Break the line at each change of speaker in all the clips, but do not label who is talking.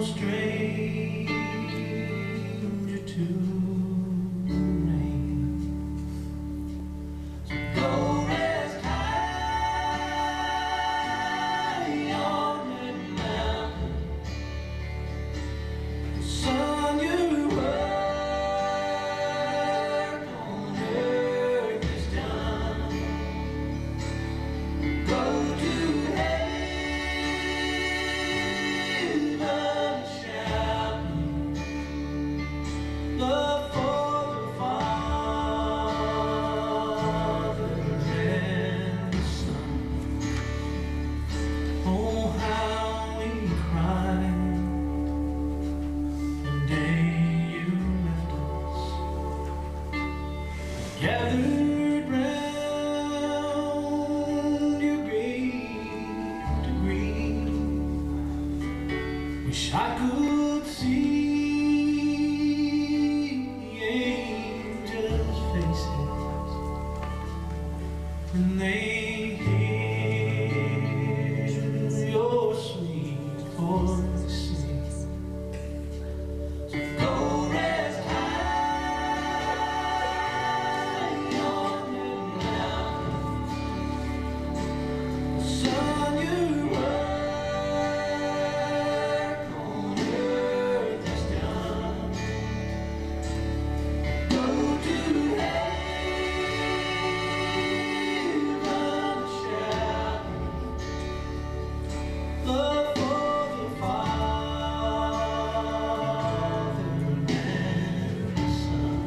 stranger to me. So go rest high on that mountain. Son, your work on earth is done. Go to heaven shouting, love for the Father and the Son. Oh, how we cried the day you left us, gathered round your grave to grieve. Wish I could see the angels' faces when they hear your sweet voice sing. So go rest high on that mountain. Son, your work on earth is done. Go to heaven shouting, love for the Father and the Son.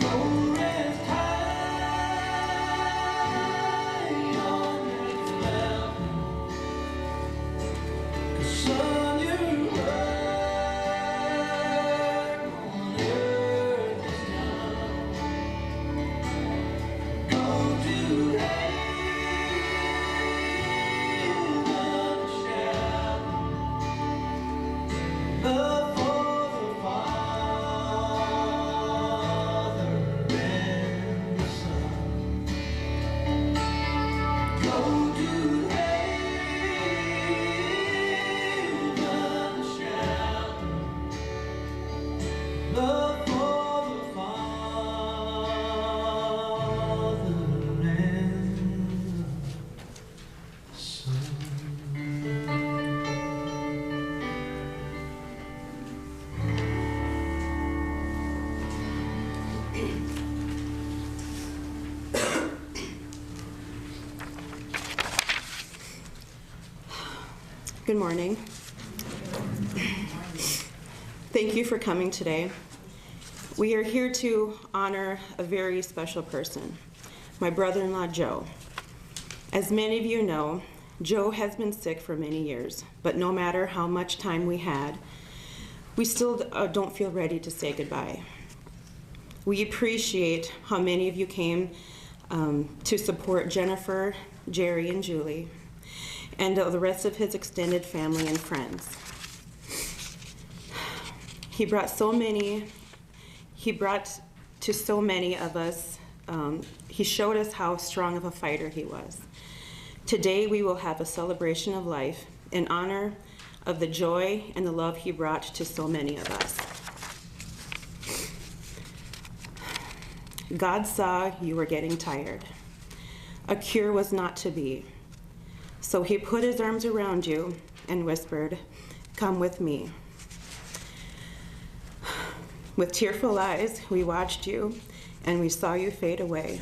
Go rest high on that mountain. 'Cause son, your work on earth is done. Go to heaven shouting, love for the Father and the Son. Go to heaven shouting, love for the Father and the Son.
Good morning. Thank you for coming today. We are here to honor a very special person, my brother-in-law, Joe. As many of you know, Joe has been sick for many years, but no matter how much time we had, we still don't feel ready to say goodbye. We appreciate how many of you came to support Jennifer, Jerry, and Julie, and the rest of his extended family and friends. He brought to so many of us, he showed us how strong of a fighter he was. Today we will have a celebration of life in honor of the joy and the love he brought to so many of us. God saw you were getting tired. A cure was not to be. So he put his arms around you and whispered, "Come with me." With tearful eyes, we watched you and we saw you fade away.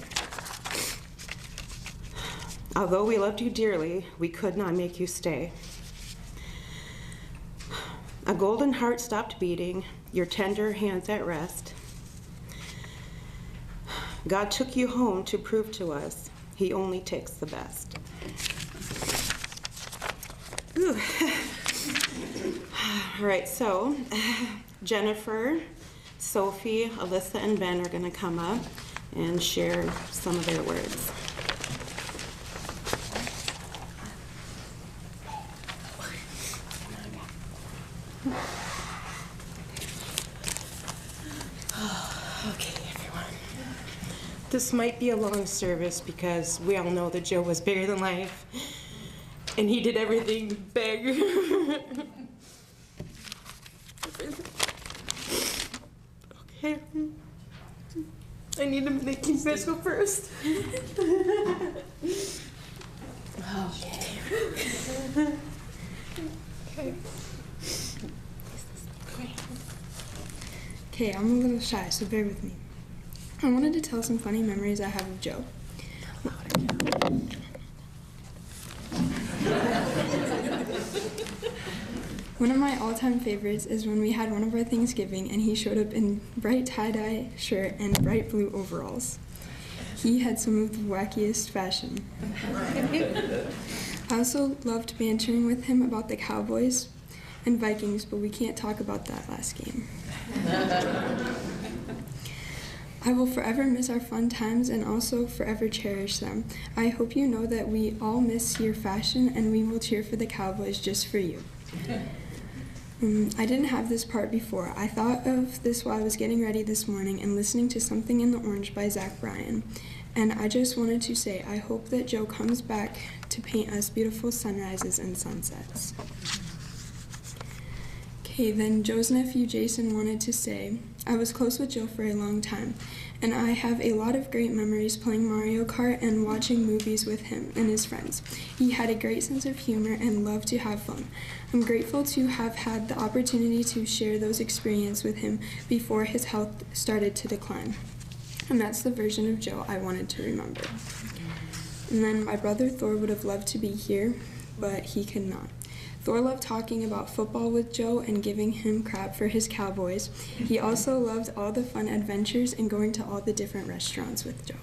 Although we loved you dearly, we could not make you stay. A golden heart stopped beating, your tender hands at rest. God took you home to prove to us he only takes the best. Ooh. All right, so Jennifer, Sophie, Alyssa, and Ben are going to come up and share some of their words.
Okay, everyone. This might be a long service because we all know that Joe was bigger than life and he did everything big. Okay. I need to make you visual first. Okay.
Okay, I'm a little shy, so bear with me. I wanted to tell some funny memories I have of Joe. One of my all-time favorites is when we had one of our Thanksgiving and he showed up in bright tie-dye shirt and bright blue overalls. He had some of the wackiest fashion. I also loved bantering with him about the Cowboys and Vikings, but we can't talk about that last game. I will forever miss our fun times and also forever cherish them. I hope you know that we all miss your fashion and we will cheer for the Cowboys just for you. I didn't have this part before. I thought of this while I was getting ready this morning and listening to Something in the Orange by Zach Bryan. And I just wanted to say, I hope that Joe comes back to paint us beautiful sunrises and sunsets. Okay, then Joe's nephew Jason wanted to say, I was close with Joe for a long time, and I have a lot of great memories playing Mario Kart and watching movies with him and his friends. He had a great sense of humor and loved to have fun. I'm grateful to have had the opportunity to share those experiences with him before his health started to decline. And that's the version of Joe I wanted to remember. And then my brother Thor would have loved to be here, but he could not. Thor loved talking about football with Joe and giving him crap for his Cowboys. He also loved all the fun adventures and going to all the different restaurants with Joe.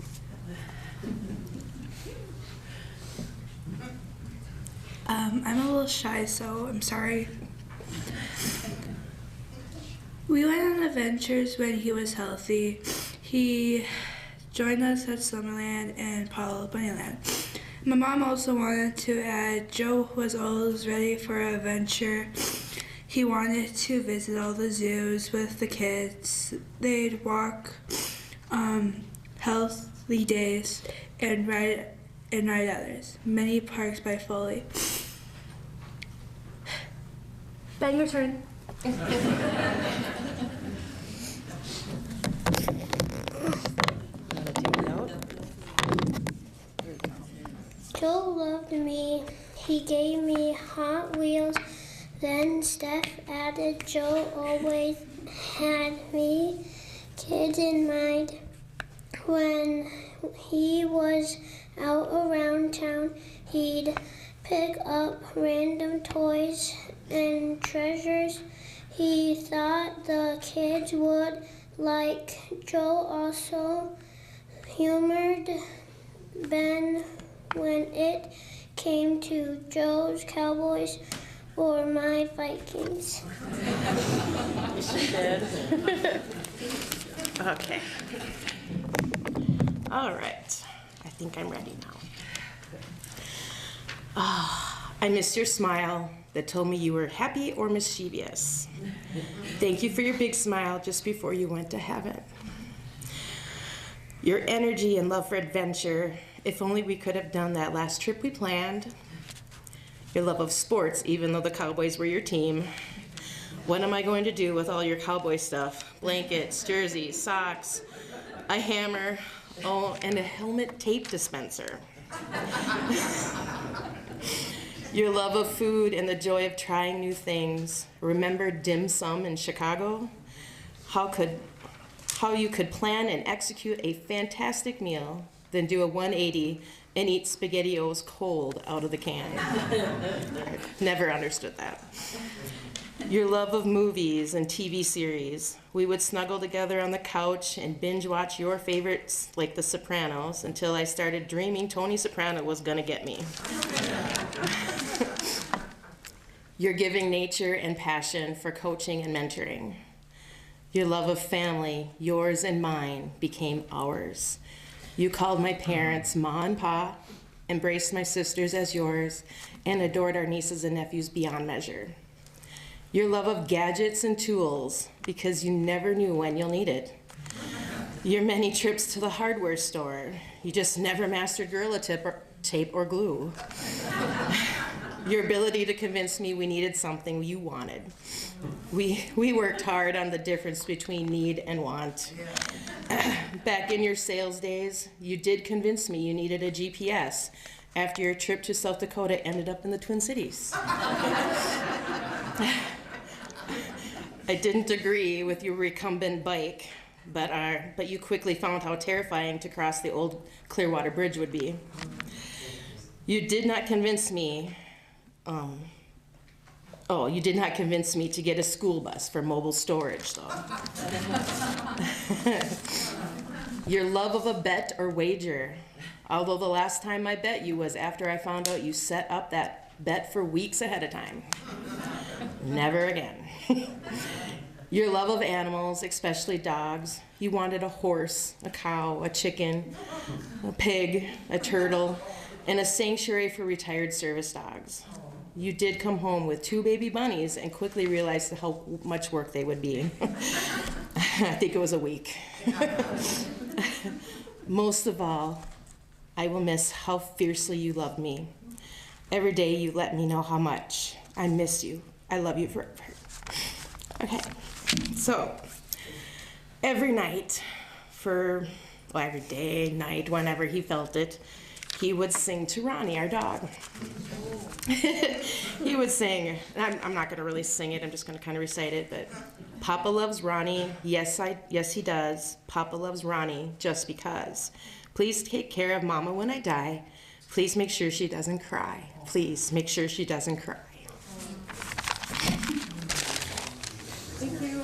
I'm a little shy, so I'm sorry. We went on adventures when he was healthy. He joined us at Summerland and Palo Bunnyland. My mom also wanted to add Joe was always ready for an adventure. He wanted to visit all the zoos with the kids. They'd walk healthy days and ride others. Many parks by Foley. Ben, your turn.
Joe loved me. He gave me Hot Wheels. Then Steph added Joe always had me kids in mind. When he was out around town, he'd pick up random toys and treasures he thought the kids would like. Joe also humored Ben when it came to Joe's Cowboys or my Vikings.
She did. Okay. All right. I think I'm ready now. I missed your smile that told me you were happy or mischievous. Thank you for your big smile just before you went to heaven. Your energy and love for adventure. If only we could have done that last trip we planned. Your love of sports, even though the Cowboys were your team.
What am I going to do with all your cowboy stuff? Blankets, jerseys, socks, a hammer, oh, and a helmet tape dispenser. Your love of food and the joy of trying new things. Remember dim sum in Chicago? How you could plan and execute a fantastic meal, then do a 180 and eat SpaghettiOs cold out of the can. Never understood that. Your love of movies and TV series. We would snuggle together on the couch and binge watch your favorites like The Sopranos until I started dreaming Tony Soprano was gonna get me. Your giving nature and passion for coaching and mentoring. Your love of family, yours and mine, became ours. You called my parents Ma and Pa, embraced my sisters as yours, and adored our nieces and nephews beyond measure. Your love of gadgets and tools, because you never knew when you'll need it. Your many trips to the hardware store. You just never mastered Gorilla tape or glue. Your ability to convince me we needed something you wanted. We worked hard on the difference between need and want. Back in your sales days, you did convince me you needed a GPS after your trip to South Dakota ended up in the Twin Cities. I didn't agree with your recumbent bike, but you quickly found how terrifying to cross the old Clearwater Bridge would be. You did not convince me you did not convince me to get a school bus for mobile storage, though. Your love of a bet or wager. Although the last time I bet you was after I found out you set up that bet for weeks ahead of time. Never again. Your love of animals, especially dogs. You wanted a horse, a cow, a chicken, a pig, a turtle, and a sanctuary for retired service dogs. You did come home with 2 baby bunnies and quickly realized how much work they would be. I think it was a week. Most of all, I will miss how fiercely you loved me. Every day you let me know how much. I miss you. I love you forever. Okay, so every night every day, night, whenever he felt it, he would sing to Ronnie, our dog. He would sing, and I'm not gonna really sing it, I'm just gonna kind of recite it, but Papa loves Ronnie, yes he does. Papa loves Ronnie just because. Please take care of Mama when I die. Please make sure she doesn't cry. Please make sure she doesn't cry. Thank you.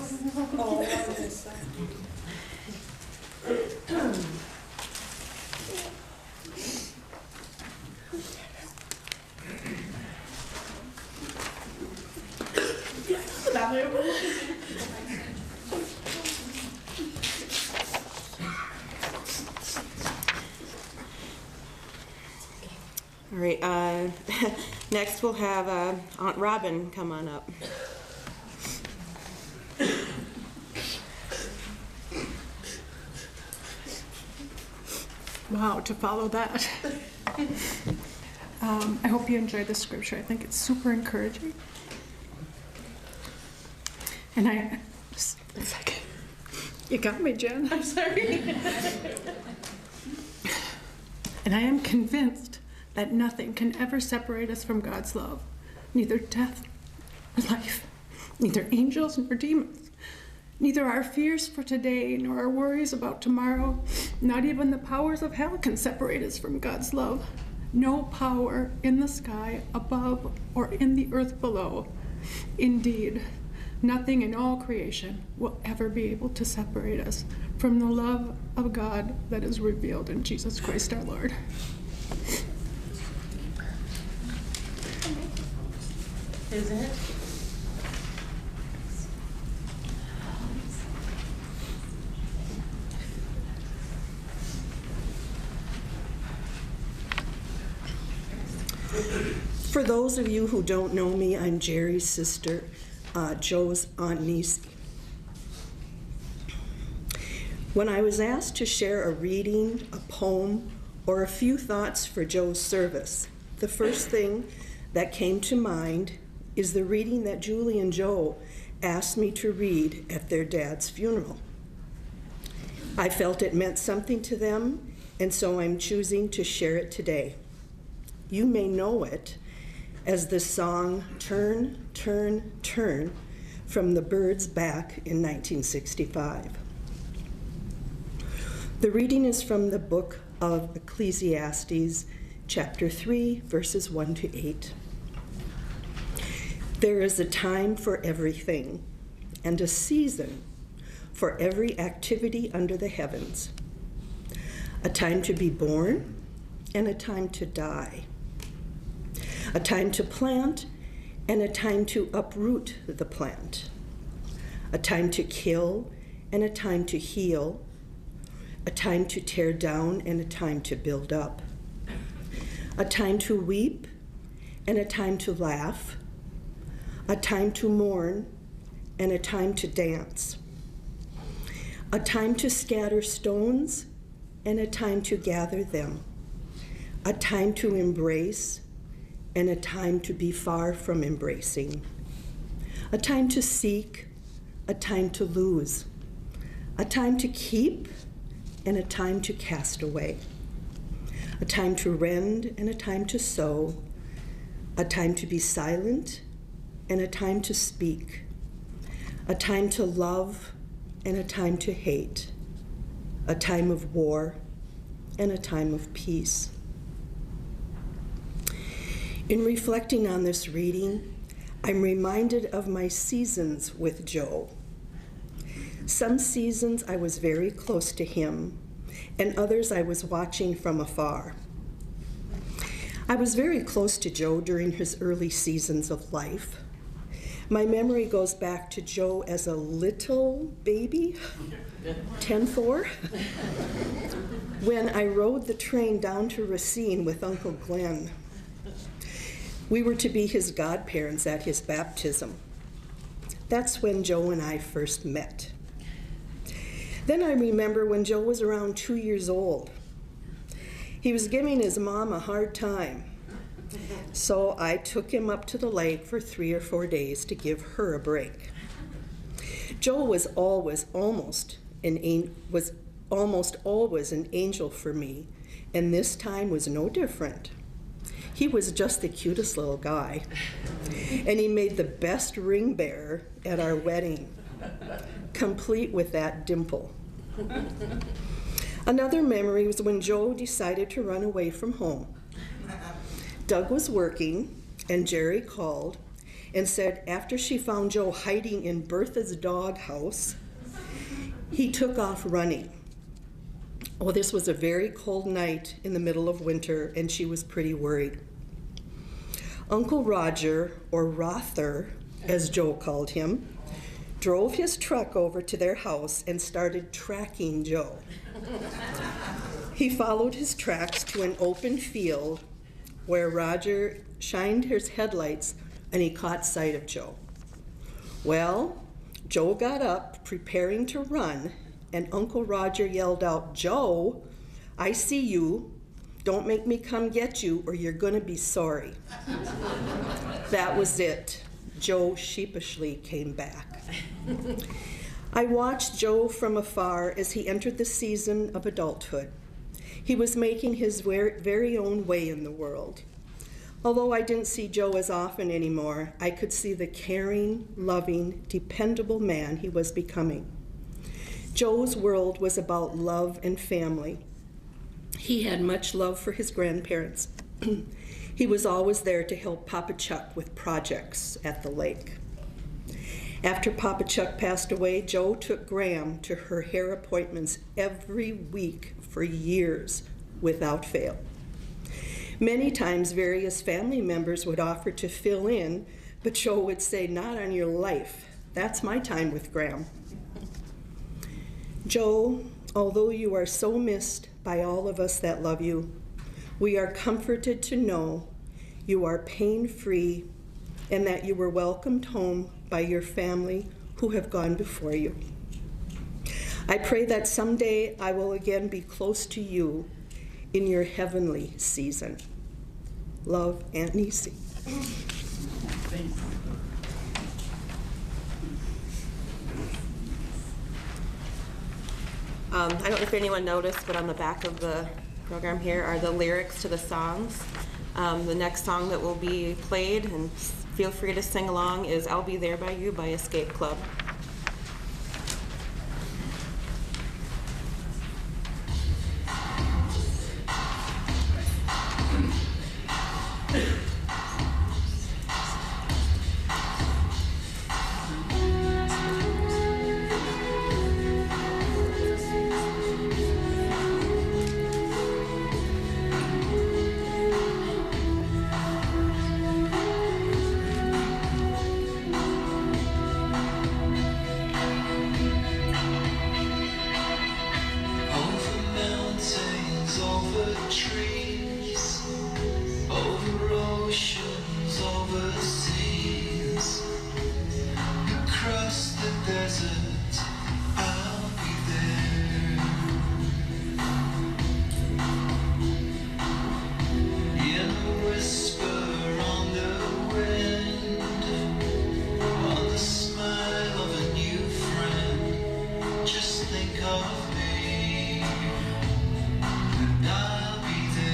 All right, next we'll have Aunt Robin come on up.
Wow, to follow that. I hope you enjoyed the scripture. I think it's super encouraging. And just a second. You got me, Jen. I'm sorry. And I am convinced that nothing can ever separate us from God's love. Neither death nor life, neither angels nor demons, neither our fears for today nor our worries about tomorrow, not even the powers of hell can separate us from God's love. No power in the sky above or in the earth below. Indeed, nothing in all creation will ever be able to separate us from the love of God that is revealed in Jesus Christ our Lord.
Isn't it?
For those of you who don't know me, I'm Jerry's sister, Joe's Aunt Nisi. When I was asked to share a reading, a poem, or a few thoughts for Joe's service, the first thing that came to mind is the reading that Julie and Joe asked me to read at their dad's funeral. I felt it meant something to them, and so I'm choosing to share it today. You may know it as the song Turn, Turn, Turn from the Byrds back in 1965. The reading is from the book of Ecclesiastes, chapter 3, verses 1 to 8. There is a time for everything, and a season for every activity under the heavens. A time to be born, and a time to die. A time to plant, and a time to uproot the plant. A time to kill, and a time to heal. A time to tear down, and a time to build up. A time to weep, and a time to laugh. A time to mourn, and a time to dance. A time to scatter stones, and a time to gather them. A time to embrace, and a time to be far from embracing. A time to seek, a time to lose. A time to keep, and a time to cast away. A time to rend, and a time to sow. A time to be silent, and a time to speak. A time to love, and a time to hate. A time of war, and a time of peace. In reflecting on this reading, I'm reminded of my seasons with Joe. Some seasons I was very close to him, and others I was watching from afar. I was very close to Joe during his early seasons of life. My memory goes back to Joe as a little baby, 10-4, when I rode the train down to Racine with Uncle Glenn. We were to be his godparents at his baptism. That's when Joe and I first met. Then I remember when Joe was around 2 years old. He was giving his mom a hard time. So I took him up to the lake for 3 or 4 days to give her a break. Joe was almost always an angel for me, and this time was no different. He was just the cutest little guy, and he made the best ring bearer at our wedding, complete with that dimple. Another memory was when Joe decided to run away from home. Doug was working, and Jerry called and said after she found Joe hiding in Bertha's doghouse, he took off running. Oh, this was a very cold night in the middle of winter, and she was pretty worried. Uncle Roger, or Rother, as Joe called him, drove his truck over to their house and started tracking Joe. He followed his tracks to an open field where Roger shined his headlights and he caught sight of Joe. Well, Joe got up, preparing to run, and Uncle Roger yelled out, "Joe, I see you. Don't make me come get you or you're gonna be sorry." That was it. Joe sheepishly came back. I watched Joe from afar as he entered the season of adulthood. He was making his very own way in the world. Although I didn't see Joe as often anymore, I could see the caring, loving, dependable man he was becoming. Joe's world was about love and family. He had much love for his grandparents. He was always there to help Papa Chuck with projects at the lake. After Papa Chuck passed away, Joe took Graham to her hair appointments every week for years without fail. Many times various family members would offer to fill in, but Joe would say, "Not on your life. That's my time with Graham." Joe, although you are so missed by all of us that love you, we are comforted to know you are pain-free and that you were welcomed home by your family who have gone before you. I pray that someday I will again be close to you in your heavenly season. Love, Aunt Niecy.
I don't know if anyone noticed, but on the back of the program here are the lyrics to the songs. The next song that will be played, and feel free to sing along, is I'll Be There By You by Escape Club.
Just think of me, and I'll be there.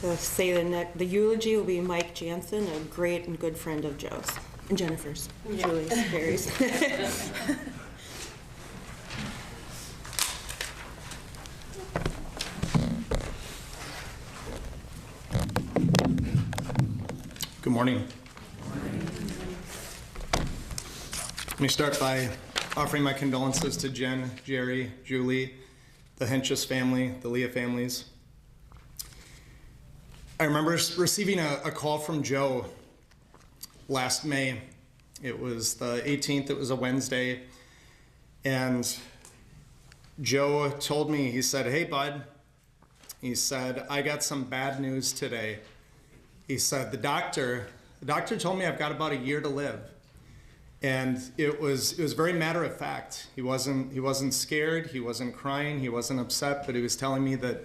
to say the eulogy will be Mike Jansen, a great and good friend of Joe's and Jennifer's, Julie's, Barry's.
Good morning. Let me start by offering my condolences to Jen, Jerry, Julie, the Hentges family, the Leah families. I remember receiving a call from Joe last May. It was the 18th, it was a Wednesday, and Joe told me, he said, "Hey bud," he said, "I got some bad news today." He said, the doctor told me I've got about a year to live. And it was very matter of fact. He wasn't scared, he wasn't crying, he wasn't upset, but he was telling me that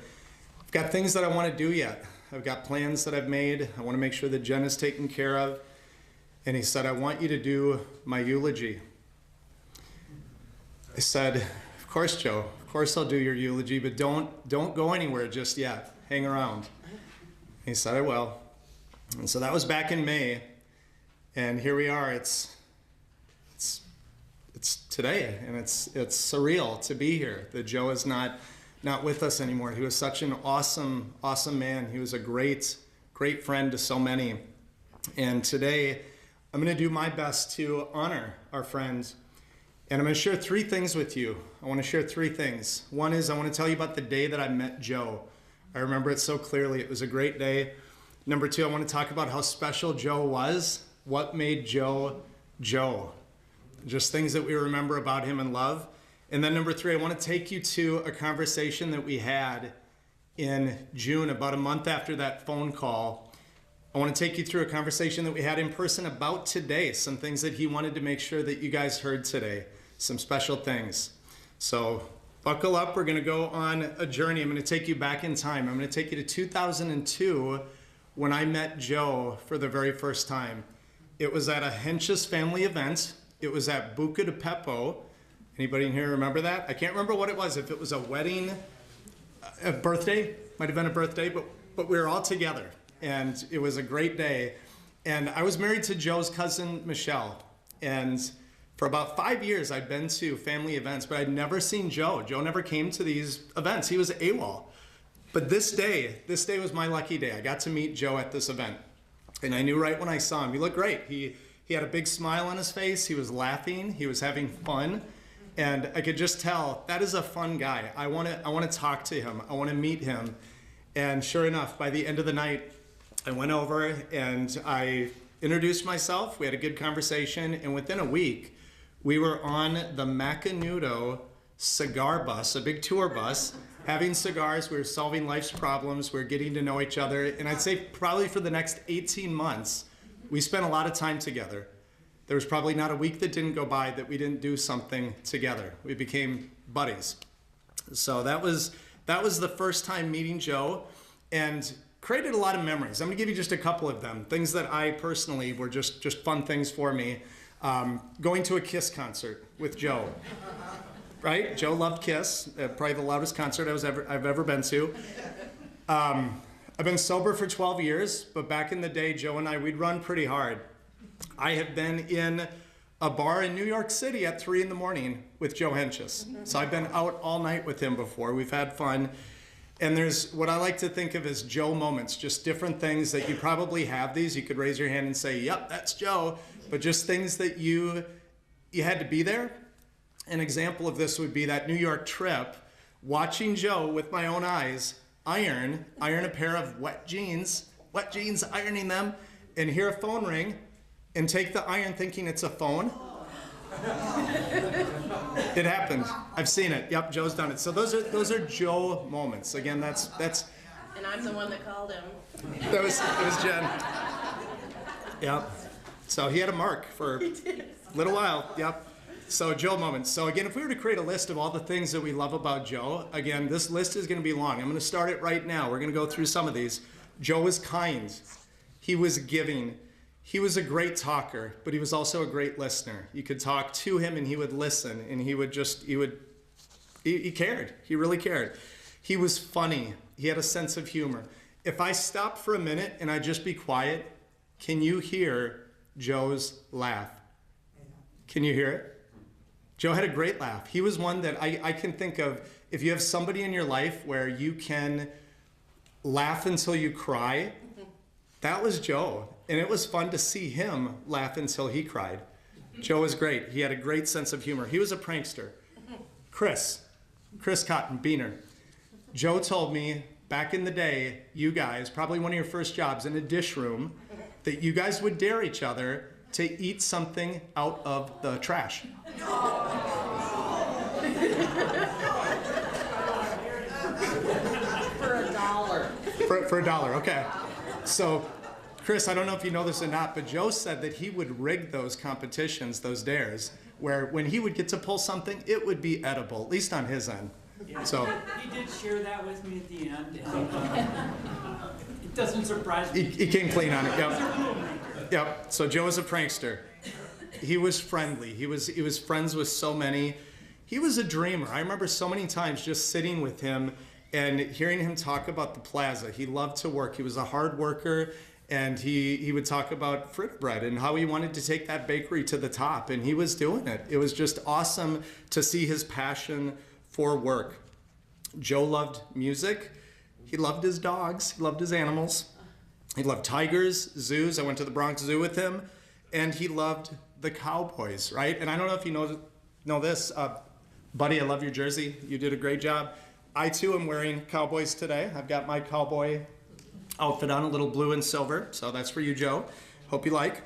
I've got things that I want to do yet. I've got plans that I've made. I want to make sure that Jen is taken care of. And he said, "I want you to do my eulogy." I said, "Of course, Joe, of course I'll do your eulogy, but don't go anywhere just yet. Hang around." He said, "I will." And so that was back in May, and here we are. It's today, and it's surreal to be here. That Joe is not with us anymore. He was such an awesome man. He was a great friend to so many. And today, I'm going to do my best to honor our friend. And I'm going to share three things with you. I want to share three things. One is I want to tell you about the day that I met Joe. I remember it so clearly. It was a great day. Number two, I want to talk about how special Joe was, what made Joe Joe, just things that we remember about him and love. And then number three, I want to take you to a conversation that we had in June, about a month after that phone call. I want to take you through a conversation that we had in person about today, some things that he wanted to make sure that you guys heard today, some special things. So buckle up, we're going to go on a journey. I'm going to take you back in time. I'm going to take you to 2002, when I met Joe for the very first time. It was at a Hentges family event. It was at Buca de Beppo. Anybody in here remember that? I can't remember what it was, if it was a wedding, a birthday, might have been a birthday, but we were all together, and it was a great day. And I was married to Joe's cousin, Michelle, and for about 5 years I'd been to family events, but I'd never seen Joe. Joe never came to these events. He was AWOL. But this day was my lucky day. I got to meet Joe at this event. And I knew right when I saw him, he looked great. He had a big smile on his face. He was laughing. He was having fun. And I could just tell, that is a fun guy. I want to talk to him. I want to meet him. And sure enough, by the end of the night, I went over and I introduced myself. We had a good conversation. And within a week, we were on the Macanudo cigar bus, a big tour bus, having cigars. We were solving life's problems. We were getting to know each other. And I'd say probably for the next 18 months, we spent a lot of time together. There was probably not a week that didn't go by that we didn't do something together. We became buddies. So that was the first time meeting Joe, and created a lot of memories. I'm gonna give you just a couple of them, things that I personally were just fun things for me. Going to a Kiss concert with Joe. Right? Joe loved Kiss, probably the loudest concert I've ever been to. I've been sober for 12 years, but back in the day, Joe and I, we'd run pretty hard. I have been in a bar in New York City at 3 in the morning with Joe Hentges. So I've been out all night with him before. We've had fun. And there's what I like to think of as Joe moments, just different things that you probably have these. You could raise your hand and say, "Yep, that's Joe," but just things that you had to be there. An example of this would be that New York trip, watching Joe with my own eyes iron a pair of wet jeans, ironing them, and hear a phone ring, and take the iron thinking it's a phone. It happened. I've seen it. Yep, Joe's done it. So those are Joe moments. Again, that's.
And I'm the one that called him.
It was Jen. Yep. So he had a mark for a little while. Yep. So Joe moments. So again, if we were to create a list of all the things that we love about Joe, again, this list is going to be long. I'm going to start it right now. We're going to go through some of these. Joe was kind. He was giving. He was a great talker, but he was also a great listener. You could talk to him and he would listen, and he cared. He really cared. He was funny. He had a sense of humor. If I stop for a minute and I just be quiet, can you hear Joe's laugh? Can you hear it? Joe had a great laugh. He was one that I can think of, if you have somebody in your life where you can laugh until you cry, that was Joe. And it was fun to see him laugh until he cried. Joe was great. He had a great sense of humor. He was a prankster. Chris Cotton, Beaner. Joe told me back in the day, you guys, probably one of your first jobs in a dish room, that you guys would dare each other to eat something out of the trash.
For $1.
For $1, okay. So, Chris, I don't know if you know this or not, but Joe said that he would rig those competitions, those dares, where when he would get to pull something, it would be edible, at least on his end.
Yeah.
So
He did share that with me at the end, and it doesn't surprise me.
he came clean on it. Yep. Yep. So Joe was a prankster. He was friendly. He was friends with so many. He was a dreamer. I remember so many times just sitting with him and hearing him talk about the plaza. He loved to work. He was a hard worker, and he would talk about fritter bread and how he wanted to take that bakery to the top, and he was doing it. It was just awesome to see his passion for work. Joe loved music. He loved his dogs. He loved his animals. He loved tigers, zoos. I went to the Bronx Zoo with him, and he loved the Cowboys, right? And I don't know if you know this, buddy, I love your jersey. You did a great job. I too am wearing Cowboys today. I've got my cowboy outfit on, a little blue and silver. So that's for you, Joe. Hope you like.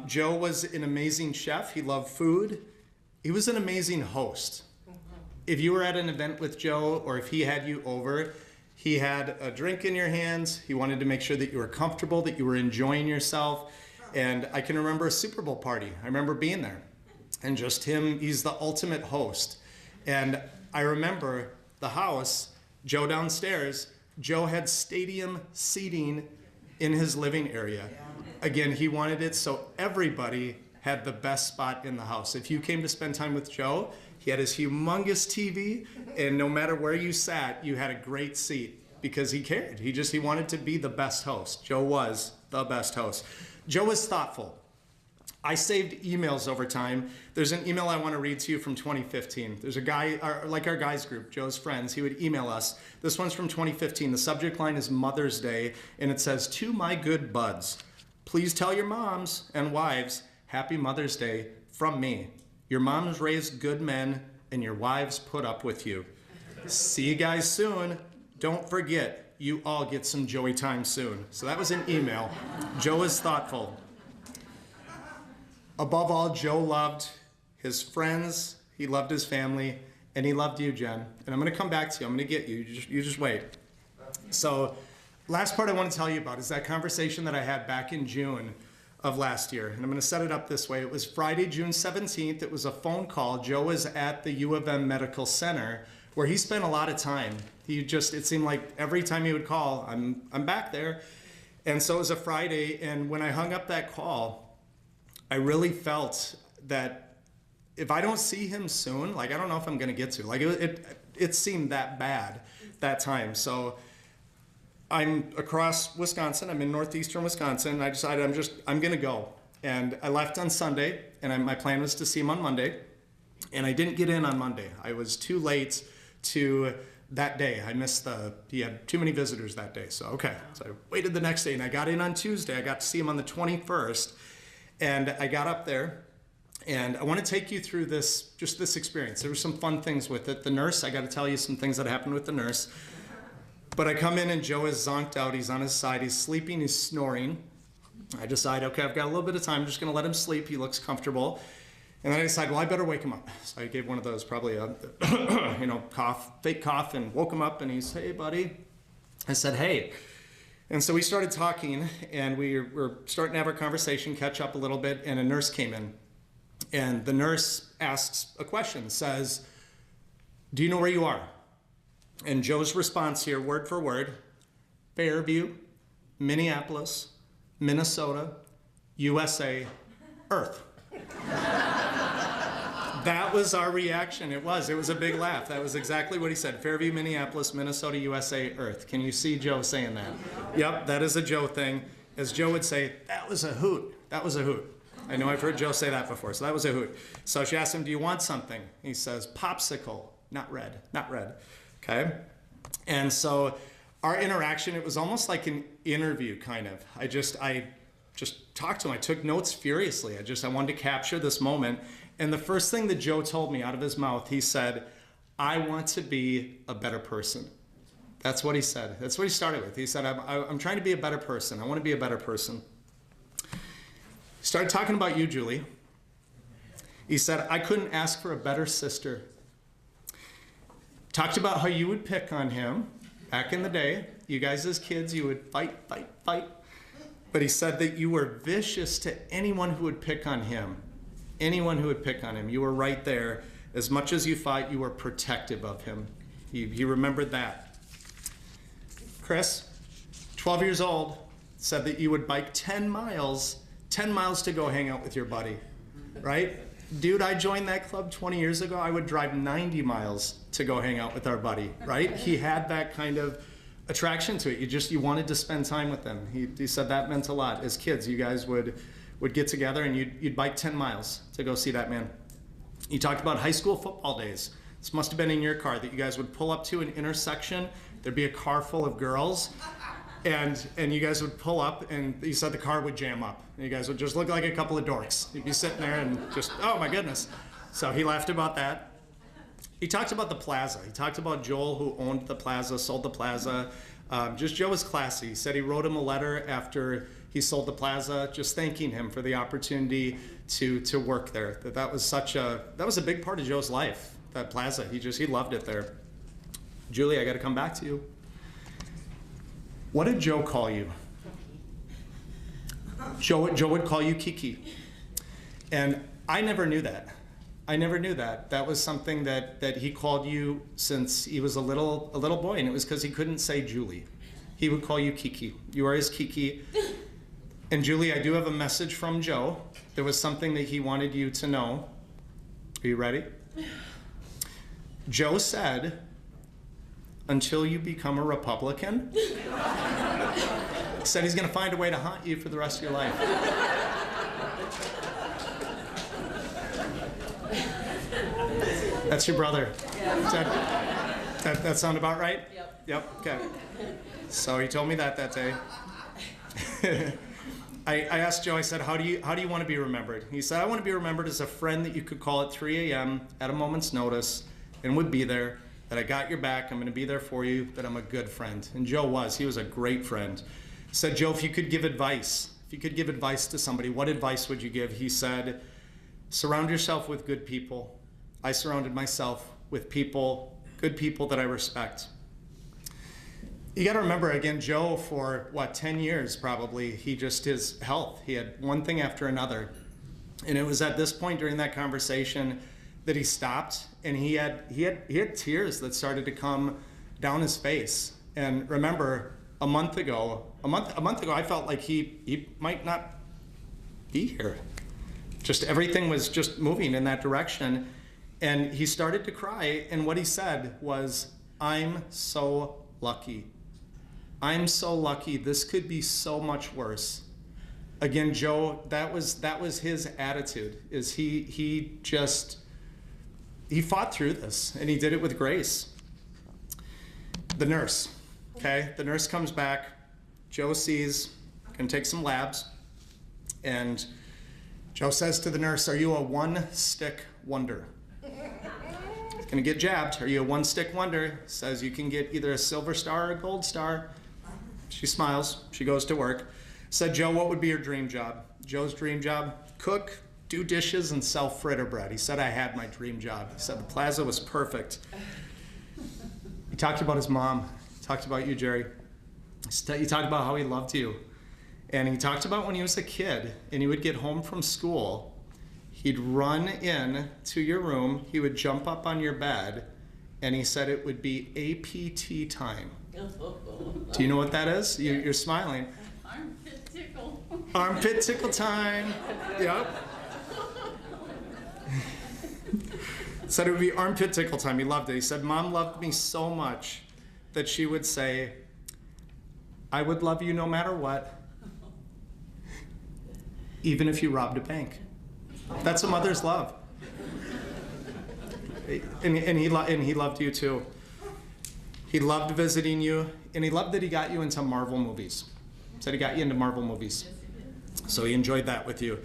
Joe was an amazing chef. He loved food. He was an amazing host. If you were at an event with Joe, or if he had you over, he had a drink in your hands. He wanted to make sure that you were comfortable, that you were enjoying yourself. And I can remember a Super Bowl party. I remember being there. And just him, he's the ultimate host. And I remember the house, Joe downstairs, Joe had stadium seating in his living area. Again, he wanted it so everybody had the best spot in the house. If you came to spend time with Joe, he had his humongous TV, and no matter where you sat, you had a great seat because he cared. He wanted to be the best host. Joe was the best host. Joe was thoughtful. I saved emails over time. There's an email I want to read to you from 2015. There's a guy, like our guys group, Joe's friends, he would email us. This one's from 2015. The subject line is Mother's Day, and it says, "To my good buds, please tell your moms and wives, Happy Mother's Day from me. Your moms raised good men, and your wives put up with you. See you guys soon. Don't forget, you all get some Joey time soon." So that was an email. Joe is thoughtful. Above all, Joe loved his friends, he loved his family, and he loved you, Jen. And I'm going to come back to you. I'm going to get you. You just wait. So last part I want to tell you about is that conversation that I had back in June of last year. And I'm going to set it up this way. It was Friday, June 17th. It was a phone call. Joe was at the U of M Medical Center, where he spent a lot of time. It seemed like every time he would call, I'm back there. And so it was a Friday, and when I hung up that call, I really felt that if I don't see him soon, I don't know if I'm going to get to. It seemed that bad that time. So I'm across Wisconsin. I'm in northeastern Wisconsin. I decided I'm going to go. And I left on Sunday, and my plan was to see him on Monday. And I didn't get in on Monday. I was too late to that day. He had too many visitors that day. So I waited the next day, and I got in on Tuesday. I got to see him on the 21st. And I got up there, and I want to take you through this experience. There were some fun things with it. The nurse, I got to tell you some things that happened with the nurse. But I come in, and Joe is zonked out. He's on his side. He's sleeping. He's snoring. I decide, okay, I've got a little bit of time. I'm just going to let him sleep. He looks comfortable. And then I decide, well, I better wake him up. So I gave one of those, probably a fake cough, and woke him up, and he's, "Hey, buddy." I said, "Hey." And so we started talking, and we were starting to have our conversation, catch up a little bit, and a nurse came in. And the nurse asks a question, says, "Do you know where you are?" And Joe's response here, word for word, "Fairview, Minneapolis, Minnesota, USA, Earth." That was our reaction. It was a big laugh. That was exactly what he said. Fairview, Minneapolis, Minnesota, USA, Earth. Can you see Joe saying that? Yep, that is a Joe thing. As Joe would say, that was a hoot. That was a hoot. I know I've heard Joe say that before, so that was a hoot. So she asked him, do you want something? He says, popsicle, not red, not red. Okay? And so our interaction, it was almost like an interview, kind of. I just talked to him. I took notes furiously. I wanted to capture this moment. And the first thing that Joe told me out of his mouth, he said, I want to be a better person. That's what he said. That's what he started with. He said, I'm trying to be a better person. I want to be a better person. He started talking about you, Julie. He said, I couldn't ask for a better sister. Talked about how you would pick on him back in the day. You guys as kids, you would fight. But he said that you were vicious to anyone who would pick on him. Anyone who would pick on him. You were right there. As much as you fought, you were protective of him. He remembered that. Chris, 12 years old, said that you would bike 10 miles to go hang out with your buddy, right? Dude, I joined that club 20 years ago. I would drive 90 miles to go hang out with our buddy, right? He had that kind of attraction to it. You wanted to spend time with them. He said that meant a lot. As kids, you guys would get together and you'd bike 10 miles to go see that man. You talked about high school football days. This must have been in your car that you guys would pull up to an intersection. There'd be a car full of girls, and you guys would pull up, and you said the car would jam up. And you guys would just look like a couple of dorks. You'd be sitting there and just, oh my goodness. So he laughed about that. He talked about the plaza. He talked about Joel, who owned the plaza, sold the plaza. Joe was classy. He said he wrote him a letter after he sold the plaza, just thanking him for the opportunity to work there. That was a big part of Joe's life, that plaza. He loved it there. Julie, I got to come back to you. What did Joe call you? Joe would call you Kiki. And I never knew that. That was something that he called you since he was a little boy, and it was because he couldn't say Julie. He would call you Kiki. You are his Kiki. And Julie, I do have a message from Joe. There was something that he wanted you to know. Are you ready? Joe said, until you become a Republican, said he's going to find a way to haunt you for the rest of your life. That's your brother. That sound about right? Yep. Okay. So he told me that day. I asked Joe, I said, how do you want to be remembered? He said, I want to be remembered as a friend that you could call at 3 a.m. at a moment's notice and would be there, that I got your back, I'm going to be there for you, that I'm a good friend. And Joe he was a great friend. He said, Joe, if you could give advice to somebody, what advice would you give? He said, surround yourself with good people. I surrounded myself with good people that I respect. You got to remember, again, Joe, for 10 years probably, his health, he had one thing after another. And it was at this point during that conversation that he stopped, and he had tears that started to come down his face. And remember, a month ago, I felt like he might not be here. Just everything was just moving in that direction. And he started to cry, and what he said was, I'm so lucky. I'm so lucky. This could be so much worse. Again, Joe, that was his attitude, is he fought through this, and he did it with grace. The nurse, okay? The nurse comes back. Joe sees, can take some labs, and Joe says to the nurse, are you a one-stick wonder? Gonna get jabbed. Are you a one-stick wonder? Says you can get either a silver star or a gold star. She smiles. She goes to work. Said, Joe, what would be your dream job? Joe's dream job? Cook, do dishes, and sell fritter bread. He said, I had my dream job. He said the plaza was perfect. He talked about his mom. He talked about you, Jerry. He talked about how he loved you. And he talked about when he was a kid and he would get home from school, he'd run in to your room, he would jump up on your bed, and he said it would be APT time. Do you know what that is? You're smiling.
Armpit tickle.
Armpit tickle time. Yep. Said it would be armpit tickle time. He loved it. He said, Mom loved me so much that she would say, I would love you no matter what, even if you robbed a bank. That's a mother's love. And he loved you too. He loved visiting you, and he loved that he got you into Marvel movies. Said he got you into Marvel movies. So he enjoyed that with you.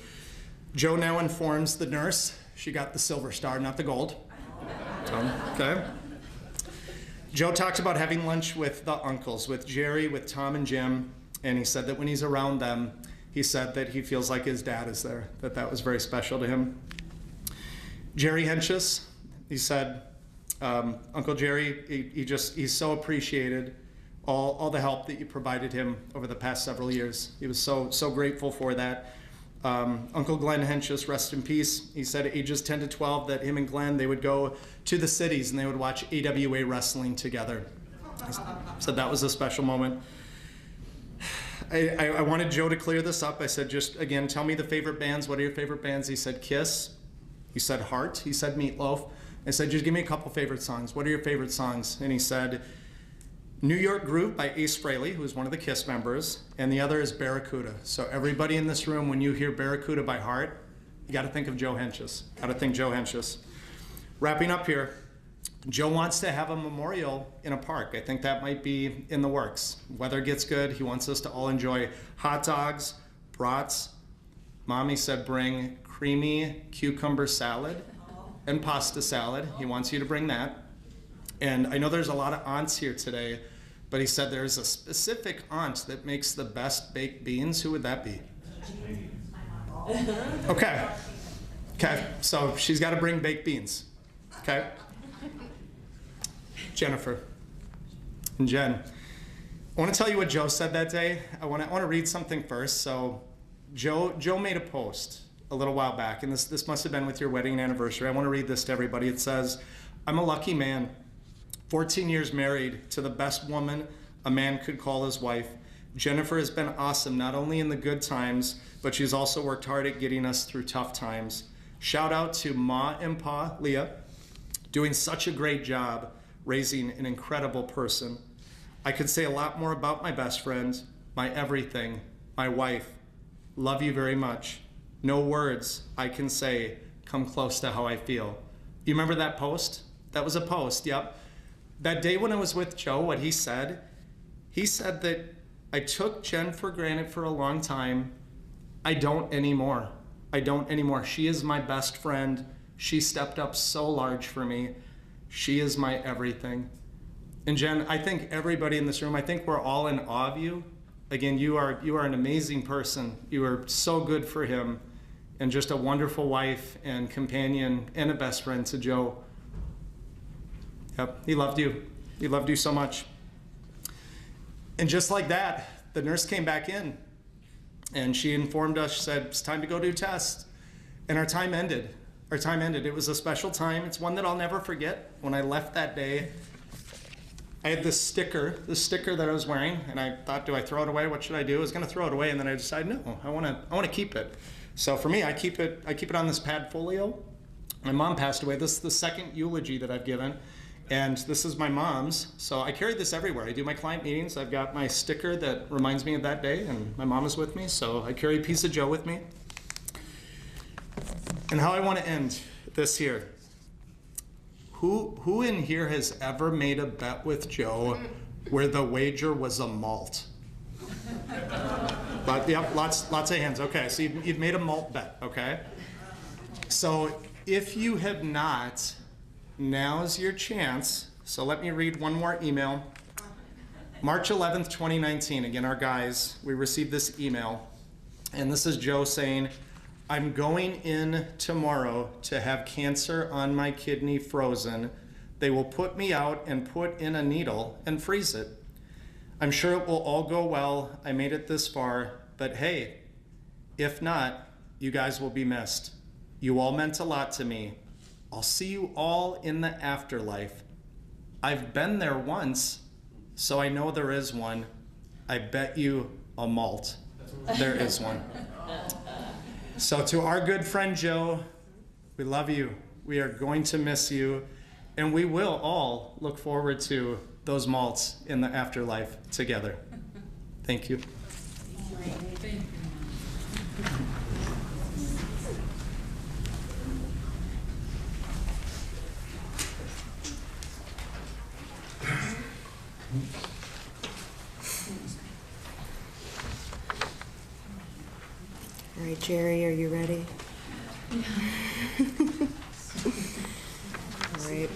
Joe now informs the nurse she got the silver star, not the gold. Okay. Joe talked about having lunch with the uncles, with Jerry, with Tom and Jim, and he said that when he's around them, he said that he feels like his dad is there, that was very special to him. Jerry Hentges, he said, Uncle Jerry, he's so appreciated all the help that you provided him over the past several years. He was so grateful for that. Uncle Glenn Hentges, rest in peace. He said at ages 10 to 12 that him and Glenn, they would go to the cities and they would watch AWA wrestling together. He said that was a special moment. I wanted Joe to clear this up. I said, just again, tell me the favorite bands. What are your favorite bands? He said Kiss. He said Heart. He said Meatloaf. I said, just give me a couple favorite songs. What are your favorite songs? And he said, New York Groove by Ace Frehley, who's one of the Kiss members, and the other is Barracuda. So everybody in this room, when you hear Barracuda by Heart, you got to think of Joe Hentges. Got to think Joe Hentges. Wrapping up here, Joe wants to have a memorial in a park. I think that might be in the works. Weather gets good. He wants us to all enjoy hot dogs, brats. Mommy said bring creamy cucumber salad and pasta salad. He wants you to bring that. And I know there's a lot of aunts here today, but he said there's a specific aunt that makes the best baked beans. Who would that be? Okay. Okay, so she's got to bring baked beans. Okay? Jennifer and Jen. I want to tell you what Joe said that day. I want to read something first. So Joe made a post a little while back, and this must have been with your wedding anniversary. I want to read this to everybody. It says, I'm a lucky man, 14 years married to the best woman a man could call his wife. Jennifer has been awesome, not only in the good times, but she's also worked hard at getting us through tough times. Shout out to Ma and Pa, Leah, doing such a great job raising an incredible person. I could say a lot more about my best friend, my everything, my wife. Love you very much. No words I can say come close to how I feel. You remember that post? That was a post, yep. That day when I was with Joe, what he said that I took Jen for granted for a long time. I don't anymore. I don't anymore. She is my best friend. She stepped up so large for me. She is my everything. And Jen, I think everybody in this room, I think we're all in awe of you. Again, you are an amazing person. You are so good for him, and just a wonderful wife and companion and a best friend to Joe. Yep, he loved you. He loved you so much. And just like that, the nurse came back in and she informed us, she said, it's time to go do tests. And our time ended. Our time ended. It was a special time. It's one that I'll never forget. When I left that day, I had this sticker that I was wearing, and I thought, do I throw it away? What should I do? I was gonna throw it away, and then I decided, no, I wanna keep it. So for me, I keep it on this pad folio. My mom passed away. This is the second eulogy that I've given. And this is my mom's, so I carry this everywhere. I do my client meetings. I've got my sticker that reminds me of that day, and my mom is with me, so I carry a piece of Joe with me. And how I want to end this here. Who in here has ever made a bet with Joe where the wager was a malt? But yep, lots of hands. Okay, so you've made a malt bet, okay? So if you have not, now's your chance. So let me read one more email. March 11th, 2019. Again, our guys, we received this email. And this is Joe saying, I'm going in tomorrow to have cancer on my kidney frozen. They will put me out and put in a needle and freeze it. I'm sure it will all go well. I made it this far. But hey, if not, you guys will be missed. You all meant a lot to me. I'll see you all in the afterlife. I've been there once, so I know there is one. I bet you a malt. There is one. So to our good friend Joe, we love you. We are going to miss you, and we will all look forward to those malts in the afterlife together. Thank you.
All right, Jerry, are you ready? Yeah. All right.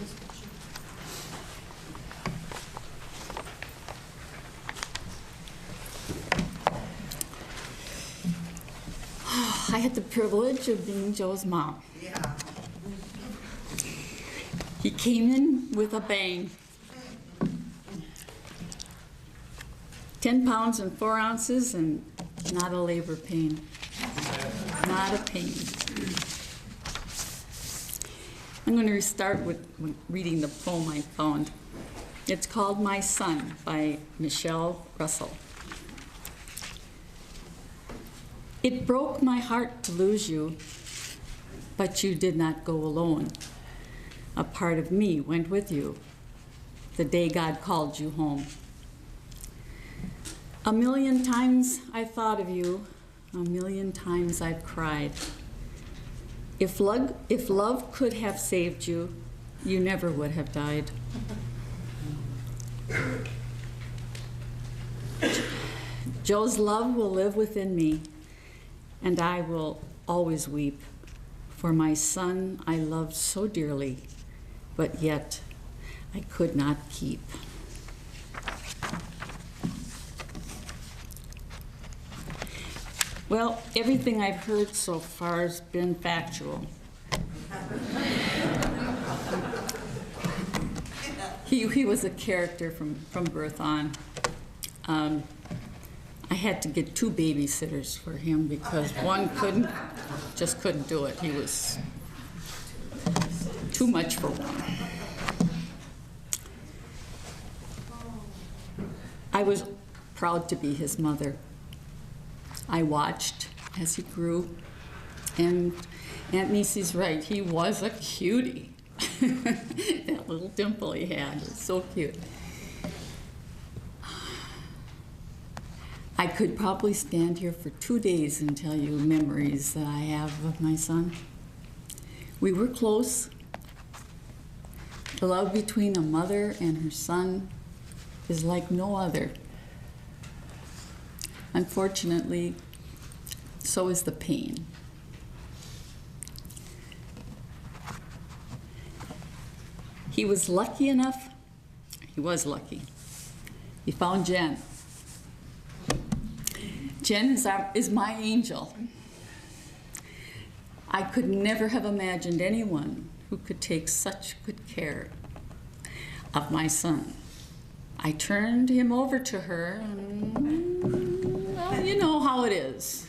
I had the privilege of being Joe's mom.
Yeah.
He came in with a bang. 10 pounds and 4 ounces and not a labor pain. Not a pain. I'm going to start with reading the poem I found. It's called My Son by Michelle Russell. It broke my heart to lose you, but you did not go alone. A part of me went with you the day God called you home. A million times I thought of you, a million times I've cried. If love could have saved you, you never would have died. Joe's love will live within me, and I will always weep for my son I loved so dearly, but yet I could not keep. Well, everything I've heard so far has been factual. He was a character from birth on. I had to get 2 babysitters for him because one just couldn't do it. He was too much for one. I was proud to be his mother. I watched as he grew, and Aunt Niecy's right, he was a cutie. That little dimple he had was so cute. I could probably stand here for 2 days and tell you memories that I have of my son. We were close. The love between a mother and her son is like no other. Unfortunately, so is the pain. He was lucky enough, he was lucky. He found Jen. Jen is my angel. I could never have imagined anyone who could take such good care of my son. I turned him over to her, and, well, you know how it is.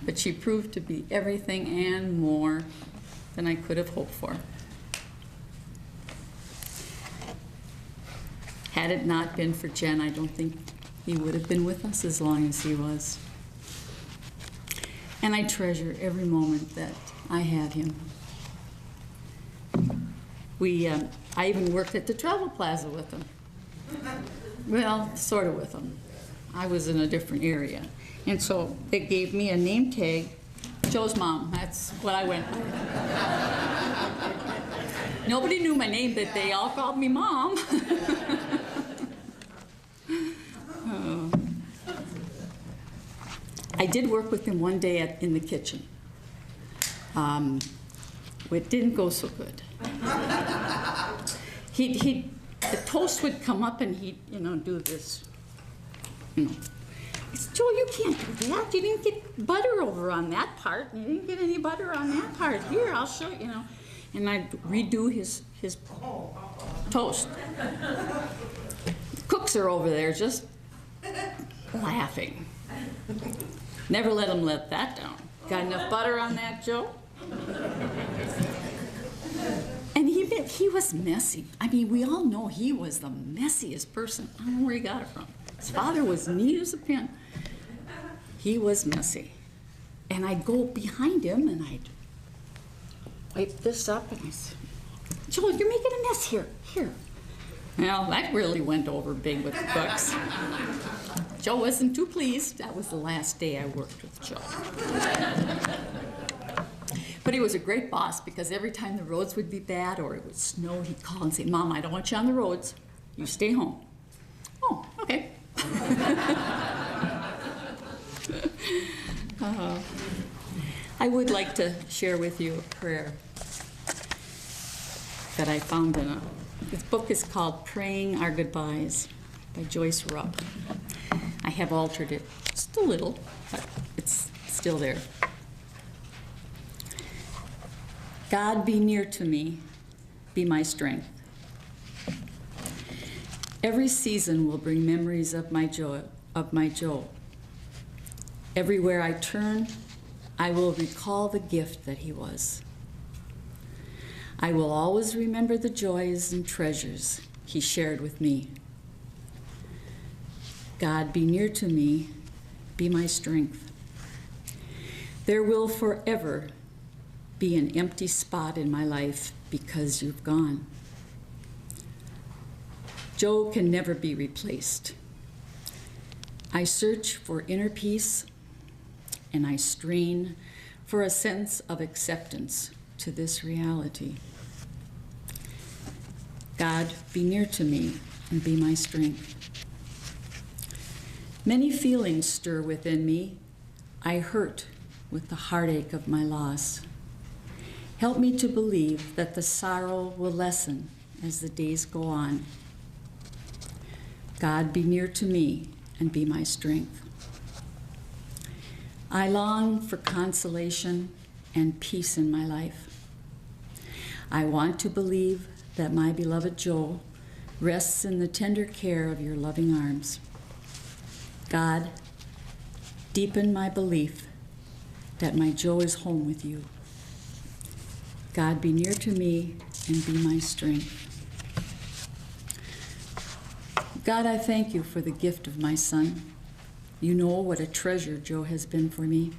But she proved to be everything and more than I could have hoped for. Had it not been for Jen, I don't think he would have been with us as long as he was. And I treasure every moment that I had him. I even worked at the Travel Plaza with him. Well, sort of with him. I was in a different area. And so they gave me a name tag, Joe's mom. That's what I went by. Nobody knew my name, but they all called me Mom. Oh. I did work with him one day in the kitchen. It didn't go so good. The toast would come up and he'd, do this, I said, Joe, you can't do that. You didn't get butter over on that part. You didn't get any butter on that part. Here, I'll show you, And I'd redo his toast. The cooks are over there just laughing. Never let him let that down. Got enough butter on that, Joe? And he was messy. I mean, we all know he was the messiest person. I don't know where he got it from. His father was neat as a pin. He was messy. And I'd go behind him and I'd wiped this up and I said, Joel, you're making a mess here. Here. Well, that really went over big with the cooks. Joe wasn't too pleased. That was the last day I worked with Joe. But he was a great boss because every time the roads would be bad or it would snow, he'd call and say, Mom, I don't want you on the roads. You stay home. Oh, okay. I would like to share with you a prayer that I found in a, this book is called Praying Our Goodbyes by Joyce Rupp. I have altered it just a little, but it's still there. God, be near to me, be my strength. Every season will bring memories of my Joe. Everywhere I turn, I will recall the gift that he was. I will always remember the joys and treasures he shared with me. God, be near to me, be my strength. There will forever be an empty spot in my life because you've gone. Joe can never be replaced. I search for inner peace and I strain for a sense of acceptance to this reality. God, be near to me and be my strength. Many feelings stir within me. I hurt with the heartache of my loss. Help me to believe that the sorrow will lessen as the days go on. God, be near to me and be my strength. I long for consolation and peace in my life. I want to believe that my beloved Joe rests in the tender care of your loving arms. God, deepen my belief that my Joe is home with you. God, be near to me and be my strength. God, I thank you for the gift of my son. You know what a treasure Joe has been for me.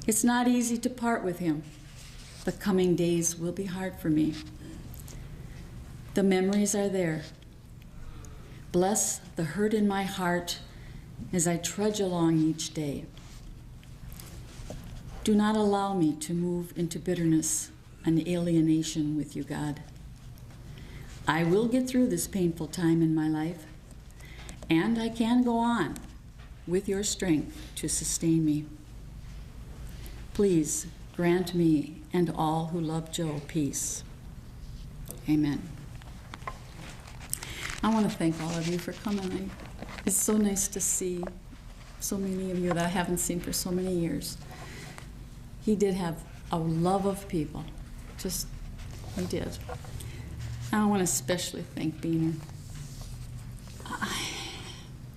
It's not easy to part with him. The coming days will be hard for me. The memories are there. Bless the hurt in my heart as I trudge along each day. Do not allow me to move into bitterness and alienation with you, God. I will get through this painful time in my life, and I can go on with your strength to sustain me. Please grant me and all who love Joe peace. Amen. I want to thank all of you for coming. It's so nice to see so many of you that I haven't seen for so many years. He did have a love of people. He did. I want to especially thank Beaner.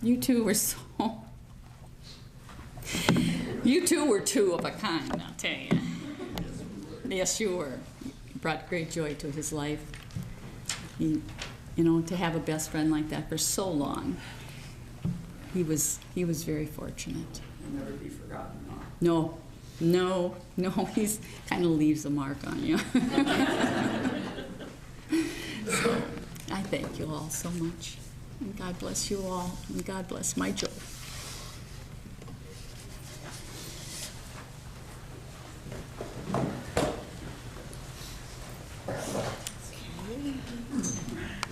You two were you two were two of a kind, I'll tell you. Yes, you were. You brought great joy to his life. To have a best friend like that for so long, he was very fortunate.
He'll never be forgotten.
No, he's kind of leaves a mark on you. So, I thank you all so much. And God bless you all, and God bless my Joe.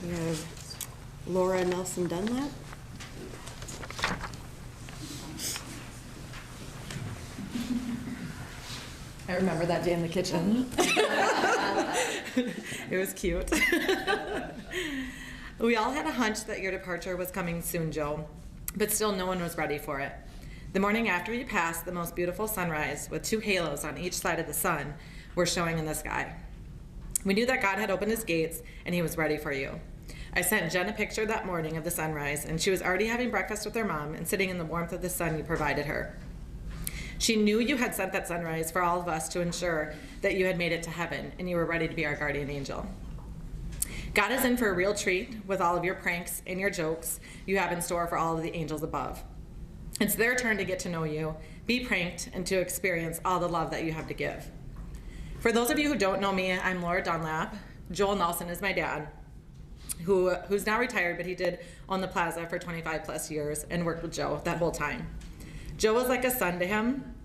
We have Laura Nelson Dunlap.
I remember that day in the kitchen. It was cute. We all had a hunch that your departure was coming soon, Joe, but still no one was ready for it. The morning after you passed, the most beautiful sunrise, with 2 halos on each side of the sun, were showing in the sky. We knew that God had opened his gates and he was ready for you. I sent Jen a picture that morning of the sunrise, and she was already having breakfast with her mom and sitting in the warmth of the sun you provided her. She knew you had sent that sunrise for all of us to ensure that you had made it to heaven and you were ready to be our guardian angel. God is in for a real treat with all of your pranks and your jokes you have in store for all of the angels above. It's their turn to get to know you, be pranked, and to experience all the love that you have to give. For those of you who don't know me, I'm Laura Dunlap. Joel Nelson is my dad, who's now retired, but he did own the plaza for 25 plus years and worked with Joe that whole time. Joe was like a son to him.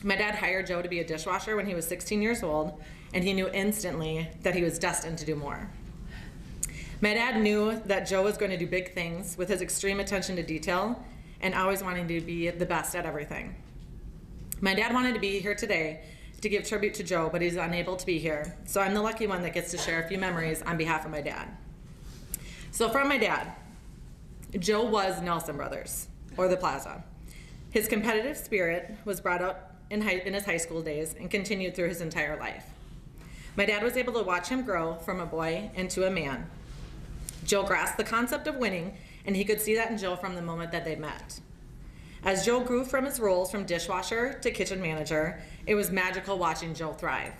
My dad hired Joe to be a dishwasher when he was 16 years old, and he knew instantly that he was destined to do more. My dad knew that Joe was going to do big things with his extreme attention to detail and always wanting to be the best at everything. My dad wanted to be here today to give tribute to Joe, but he's unable to be here, so I'm the lucky one that gets to share a few memories on behalf of my dad. So from my dad, Joe was Nelson Brothers, or the Plaza. His competitive spirit was brought out in his high school days and continued through his entire life. My dad was able to watch him grow from a boy into a man. Joe grasped the concept of winning, and he could see that in Joe from the moment that they met. As Joe grew from his roles from dishwasher to kitchen manager, it was magical watching Joe thrive.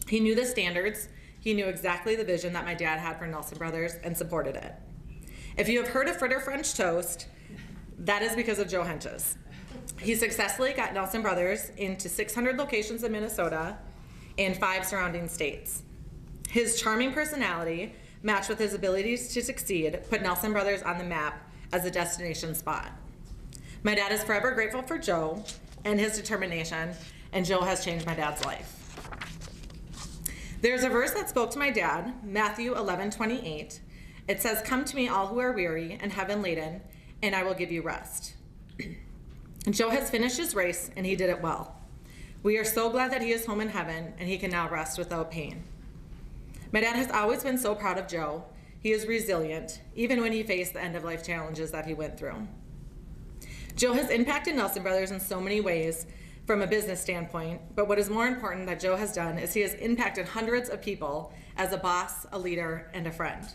He knew the standards, he knew exactly the vision that my dad had for Nelson Brothers and supported it. If you have heard of fritter French toast, that is because of Joe Hentges. He successfully got Nelson Brothers into 600 locations in Minnesota and 5 surrounding states. His charming personality, matched with his abilities to succeed, put Nelson Brothers on the map as a destination spot. My dad is forever grateful for Joe and his determination, and Joe has changed my dad's life. There's a verse that spoke to my dad, Matthew 11:28. It says, "Come to me all who are weary and heavy laden, and I will give you rest." Joe has finished his race, and he did it well. We are so glad that he is home in heaven, and he can now rest without pain. My dad has always been so proud of Joe. He is resilient, even when he faced the end-of-life challenges that he went through. Joe has impacted Nelson Brothers in so many ways from a business standpoint, but what is more important that Joe has done is he has impacted hundreds of people as a boss, a leader, and a friend.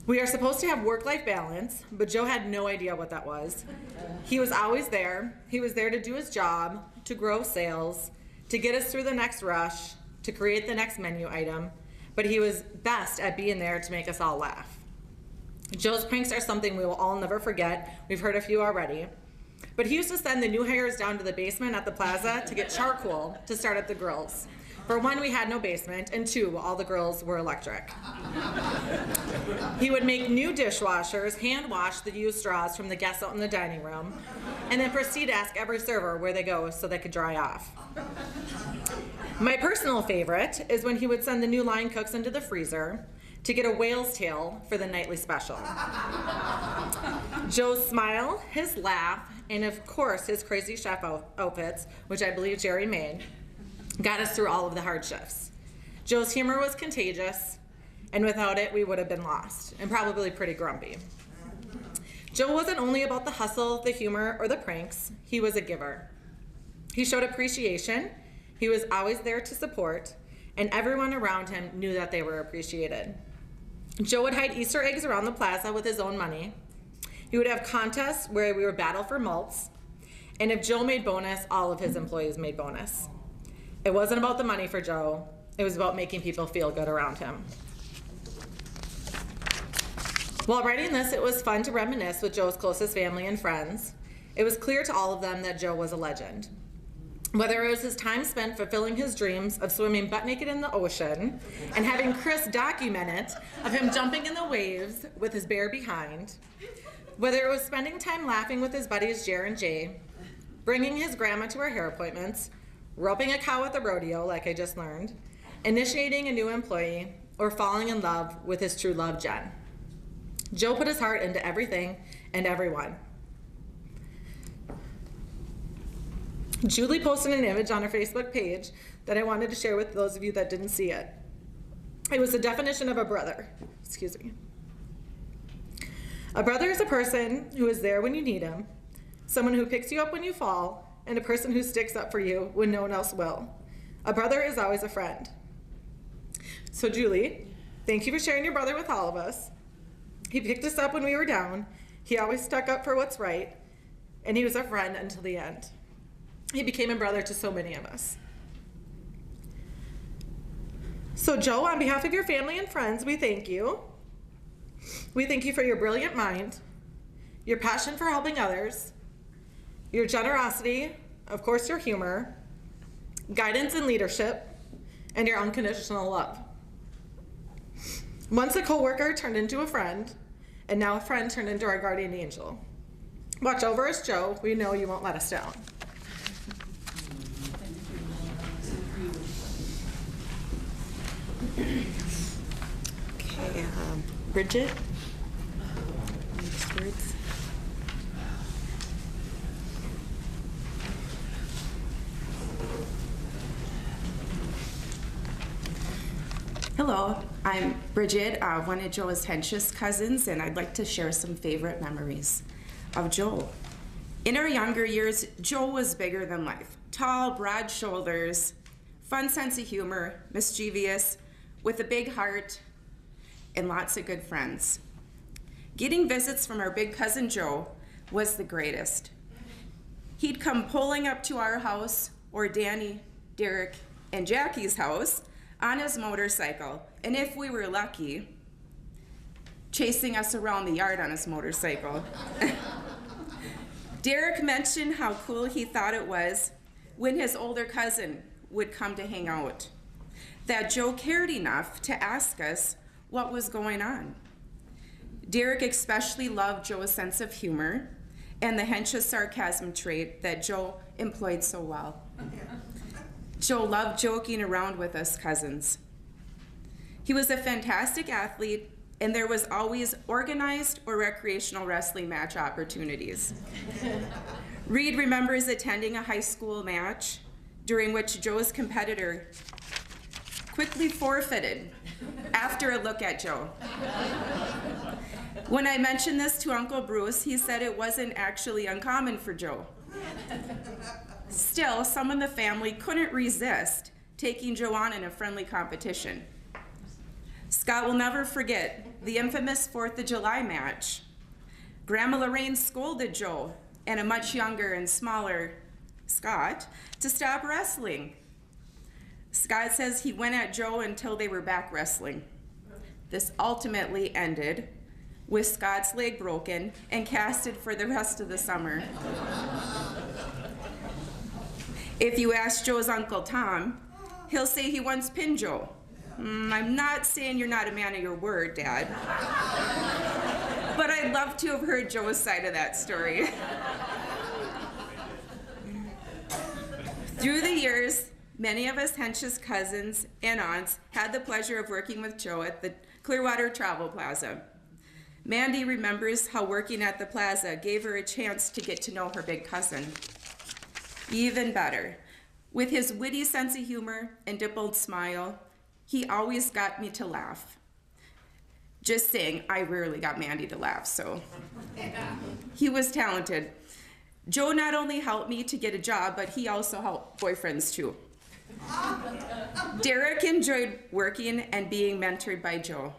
We are supposed to have work-life balance, but Joe had no idea what that was. He was always there. He was there to do his job, to grow sales, to get us through the next rush, to create the next menu item, but he was best at being there to make us all laugh. Joe's pranks are something we will all never forget. We've heard a few already. But he used to send the new hires down to the basement at the plaza to get charcoal to start up the grills. For one, we had no basement, and two, all the grills were electric. He would make new dishwashers, hand wash the used straws from the guests out in the dining room, and then proceed to ask every server where they go so they could dry off. My personal favorite is when he would send the new line cooks into the freezer to get a whale's tail for the nightly special. Joe's smile, his laugh, and of course his crazy chef outfits, which I believe Jerry made, got us through all of the hard shifts. Joe's humor was contagious, and without it we would have been lost and probably pretty grumpy. Joe wasn't only about the hustle, the humor, or the pranks. He was a giver. He showed appreciation. He was always there to support, and everyone around him knew that they were appreciated. Joe would hide Easter eggs around the plaza with his own money. He would have contests where we would battle for mults, and if Joe made bonus, all of his employees made bonus. It wasn't about the money for Joe. It was about making people feel good around him. While writing this, it was fun to reminisce with Joe's closest family and friends. It was clear to all of them that Joe was a legend. Whether it was his time spent fulfilling his dreams of swimming butt naked in the ocean and having Chris document it of him jumping in the waves with his bare behind, whether it was spending time laughing with his buddies Jer and Jay, bringing his grandma to her hair appointments, roping a cow at the rodeo like I just learned, initiating a new employee, or falling in love with his true love, Jen. Joe put his heart into everything and everyone. Julie posted an image on her Facebook page that I wanted to share with those of you that didn't see it. It was the definition of a brother. Excuse me. A brother is a person who is there when you need him, someone who picks you up when you fall, and a person who sticks up for you when no one else will. A brother is always a friend. So Julie, thank you for sharing your brother with all of us. He picked us up when we were down. He always stuck up for what's right, and he was a friend until the end. He became a brother to so many of us. So Joe, on behalf of your family and friends, we thank you. We thank you for your brilliant mind, your passion for helping others, your generosity, of course your humor, guidance and leadership, and your unconditional love. Once a coworker turned into a friend, and now a friend turned into our guardian angel. Watch over us, Joe. We know you won't let us down.
Okay, Bridget? Next words. Hello, I'm Bridget, one of Joe's Hentges cousins, and I'd like to share some favorite memories of Joe. In our younger years, Joe was bigger than life. Tall, broad shoulders, fun sense of humor, mischievous, with a big heart, and lots of good friends. Getting visits from our big cousin Joe was the greatest. He'd come pulling up to our house, or Danny, Derek, and Jackie's house, on his motorcycle, and if we were lucky, chasing us around the yard on his motorcycle. Derek mentioned how cool he thought it was when his older cousin would come to hang out, that Joe cared enough to ask us what was going on. Derek especially loved Joe's sense of humor and the Hentges sarcasm trait that Joe employed so well. Joe loved joking around with us cousins. He was a fantastic athlete, and there was always organized or recreational wrestling match opportunities. Reed remembers attending a high school match during which Joe's competitor quickly forfeited after a look at Joe. When I mentioned this to Uncle Bruce, he said it wasn't actually uncommon for Joe. Still, some in the family couldn't resist taking Joe on in a friendly competition. Scott will never forget the infamous 4th of July match. Grandma Lorraine scolded Joe and a much younger and smaller Scott to stop wrestling. Scott says he went at Joe until they were back wrestling. This ultimately ended with Scott's leg broken and casted for the rest of the summer. If you ask Joe's Uncle Tom, he'll say he once pinned Joe. I'm not saying you're not a man of your word, Dad. But I'd love to have heard Joe's side of that story. Through the years, many of us Hentges cousins and aunts had the pleasure of working with Joe at the Clearwater Travel Plaza. Mandy remembers how working at the plaza gave her a chance to get to know her big cousin. Even better, with his witty sense of humor and dimpled smile, he always got me to laugh. Just saying, I rarely got Mandy to laugh, so. He was talented. Joe not only helped me to get a job, but he also helped boyfriends too. Derek enjoyed working and being mentored by Joe.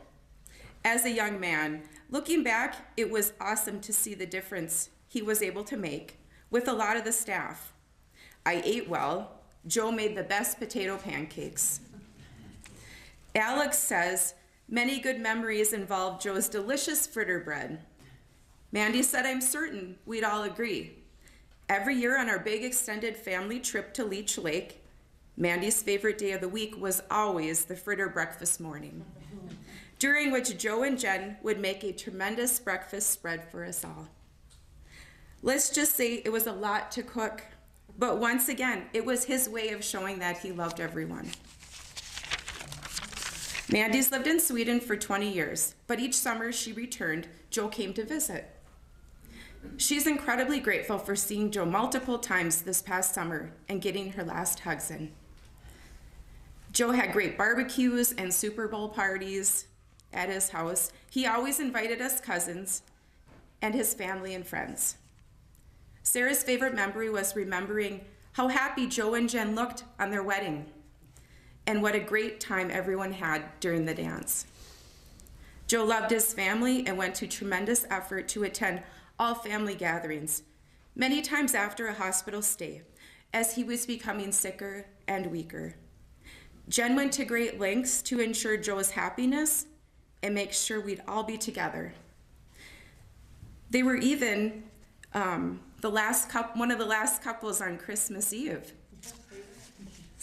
As a young man, looking back, it was awesome to see the difference he was able to make with a lot of the staff. I ate well. Joe made the best potato pancakes. Alex says, many good memories involve Joe's delicious fritter bread. Mandy said, I'm certain we'd all agree. Every year on our big extended family trip to Leech Lake, Mandy's favorite day of the week was always the fritter breakfast morning, during which Joe and Jen would make a tremendous breakfast spread for us all. Let's just say it was a lot to cook, but once again, it was his way of showing that he loved everyone. Mandy's lived in Sweden for 20 years, but each summer she returned, Joe came to visit. She's incredibly grateful for seeing Joe multiple times this past summer and getting her last hugs in. Joe had great barbecues and Super Bowl parties at his house. He always invited us cousins and his family and friends. Sarah's favorite memory was remembering how happy Joe and Jen looked on their wedding and what a great time everyone had during the dance. Joe loved his family and went to tremendous effort to attend all family gatherings, many times after a hospital stay, as he was becoming sicker and weaker. Jen went to great lengths to ensure Joe's happiness and make sure we'd all be together. They were even one of the last couples on Christmas Eve.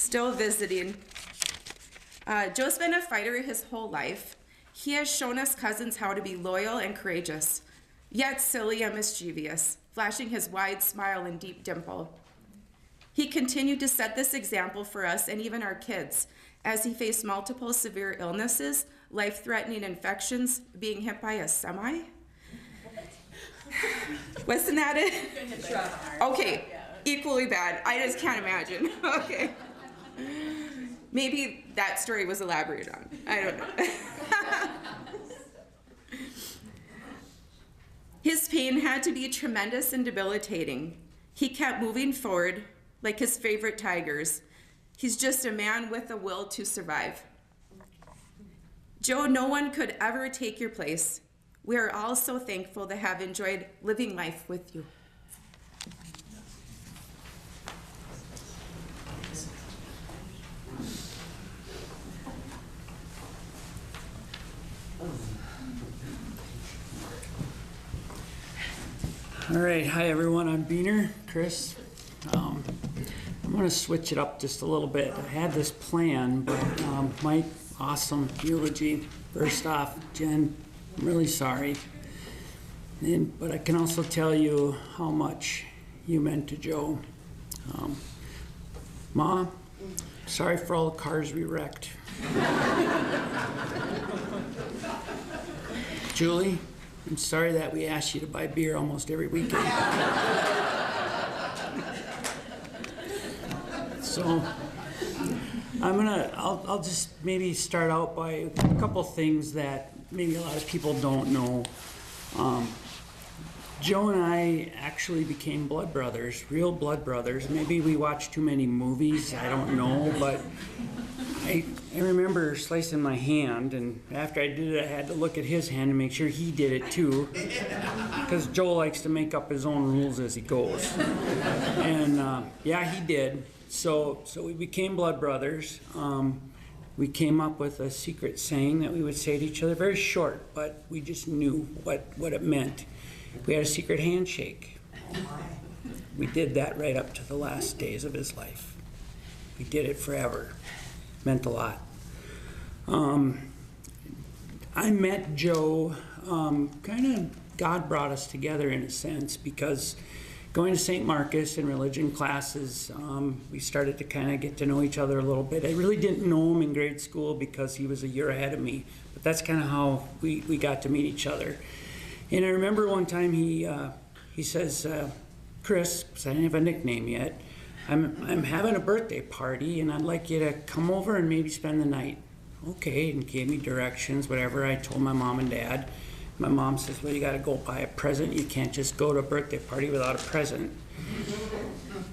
still visiting. Joe's been a fighter his whole life. He has shown us cousins how to be loyal and courageous, yet silly and mischievous, flashing his wide smile and deep dimple. He continued to set this example for us and even our kids as he faced multiple severe illnesses, life-threatening infections, being hit by a semi. Wasn't that it? Okay, equally bad. I just can't imagine. Okay. Maybe that story was elaborated on. I don't know. His pain had to be tremendous and debilitating. He kept moving forward like his favorite tigers. He's just a man with a will to survive. Joe, no one could ever take your place. We are all so thankful to have enjoyed living life with you.
All right, hi everyone, I'm Beaner, Chris. I'm gonna switch it up just a little bit. I had this plan, but Mike, awesome eulogy. First off, Jen, I'm really sorry. But I can also tell you how much you meant to Joe. Ma, sorry for all the cars we wrecked. Julie, I'm sorry that we asked you to buy beer almost every weekend. So I'll just maybe start out by a couple things that maybe a lot of people don't know. Joe and I actually became blood brothers, real blood brothers. Maybe we watched too many movies, I don't know, but I remember slicing my hand, and after I did it, I had to look at his hand and make sure he did it too, because Joe likes to make up his own rules as he goes. And yeah, he did. So we became blood brothers. We came up with a secret saying that we would say to each other, very short, but we just knew what it meant. We had a secret handshake. We did that right up to the last days of his life. We did it forever. Meant a lot. I met Joe, kind of God brought us together in a sense, because going to St. Marcus in religion classes, we started to kind of get to know each other a little bit. I really didn't know him in grade school because he was a year ahead of me, but that's kind of how we got to meet each other. And I remember one time he says, Chris, because I didn't have a nickname yet, I'm having a birthday party and I'd like you to come over and maybe spend the night. Okay, and gave me directions, whatever. I told my mom and dad. My mom says, well, you gotta go buy a present. You can't just go to a birthday party without a present.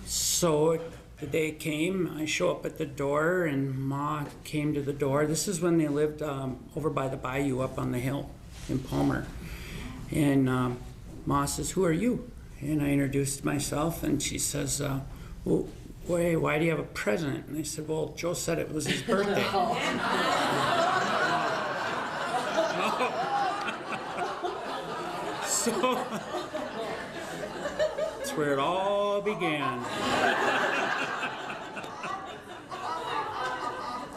So the day came, I show up at the door and Ma came to the door. This is when they lived over by the bayou up on the hill in Palmer. And Ma says, who are you? And I introduced myself and she says, well, why do you have a present? And I said, well, Joe said it was his birthday. So that's where it all began.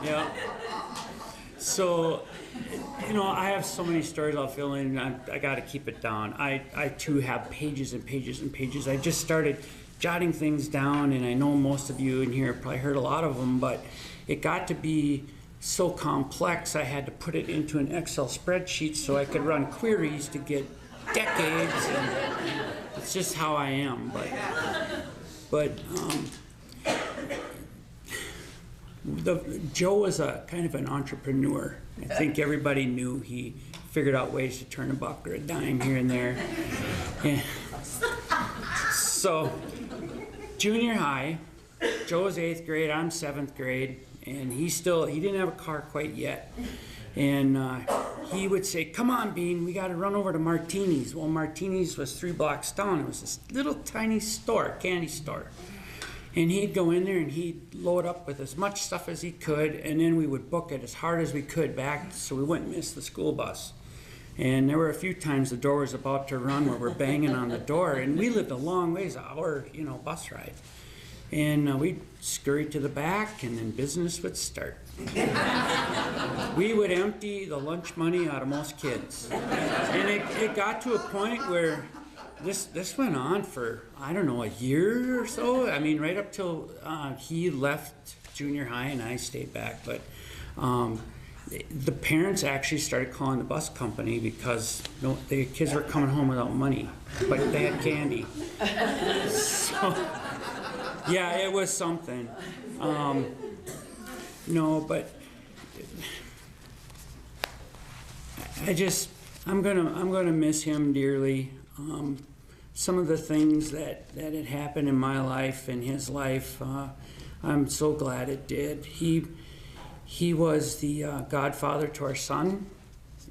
Yeah. So, you know, I have so many stories I'll fill in. I got to keep it down. I too have pages and pages and pages. I just started jotting things down, and I know most of you in here probably heard a lot of them, but it got to be so complex I had to put it into an Excel spreadsheet so I could run queries to get decades, and it's just how I am. But Joe was a kind of an entrepreneur. I think everybody knew he figured out ways to turn a buck or a dime here and there. And so junior high, Joe was 8th grade, I'm 7th grade, and he didn't have a car quite yet. And he would say, come on, Bean, we got to run over to Martini's. Well, Martini's was 3 blocks down. It was this little tiny store, candy store. And he'd go in there and he'd load up with as much stuff as he could, and then we would book it as hard as we could back so we wouldn't miss the school bus. And there were a few times the door was about to run where we're banging on the door, and we lived a long ways, an hour, bus ride. And we'd scurry to the back, and then business would start. We would empty the lunch money out of most kids. And it got to a point where this went on for, I don't know, a year or so. I mean, right up till he left junior high and I stayed back. But the parents actually started calling the bus company because the kids were coming home without money, but they had candy. So, yeah, it was something. No, but I'm gonna miss him dearly. Some of the things that had happened in my life and his life, I'm so glad it did. He was the godfather to our son,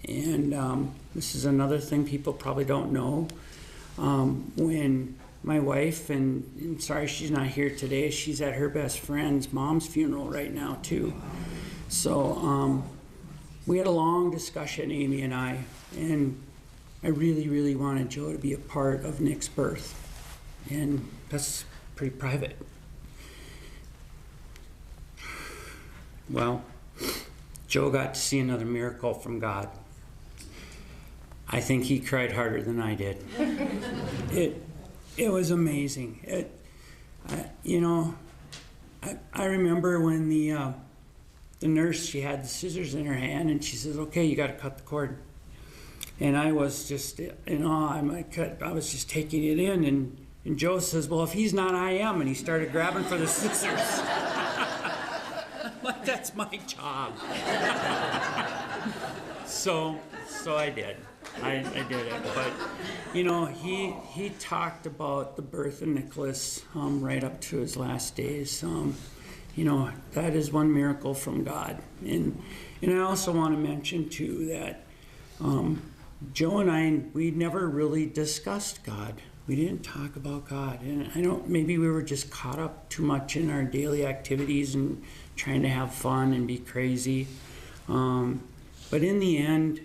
and this is another thing people probably don't know. When my wife, and sorry she's not here today, she's at her best friend's mom's funeral right now too. So we had a long discussion, Amy and I, and I really, really wanted Joe to be a part of Nick's birth, and that's pretty private. Well, Joe got to see another miracle from God. I think he cried harder than I did. It was amazing. I remember when the nurse, she had the scissors in her hand, and she says, "Okay, you got to cut the cord." And I was just in awe. I was just taking it in, and Joe says, "Well, if he's not, I am," and he started grabbing for the scissors. Like, that's my job. So I did. I did it. But he talked about the birth of Nicholas right up to his last days. That is one miracle from God. And I also want to mention too that Joe and I, we never really discussed God. We didn't talk about God. And maybe we were just caught up too much in our daily activities and trying to have fun and be crazy. But in the end,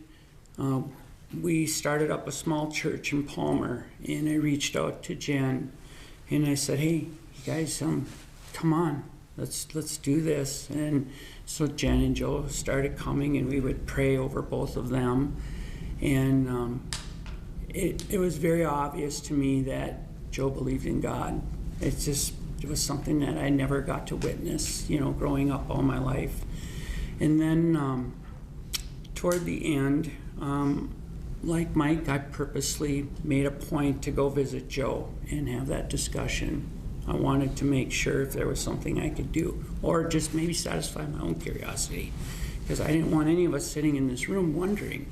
we started up a small church in Palmer, and I reached out to Jen, and I said, "Hey, you guys, come on, let's do this." And so Jen and Joe started coming, and we would pray over both of them. And it was very obvious to me that Joe believed in God. It was something that I never got to witness, growing up all my life. And then toward the end, like Mike, I purposely made a point to go visit Joe and have that discussion. I wanted to make sure if there was something I could do, or just maybe satisfy my own curiosity, because I didn't want any of us sitting in this room wondering.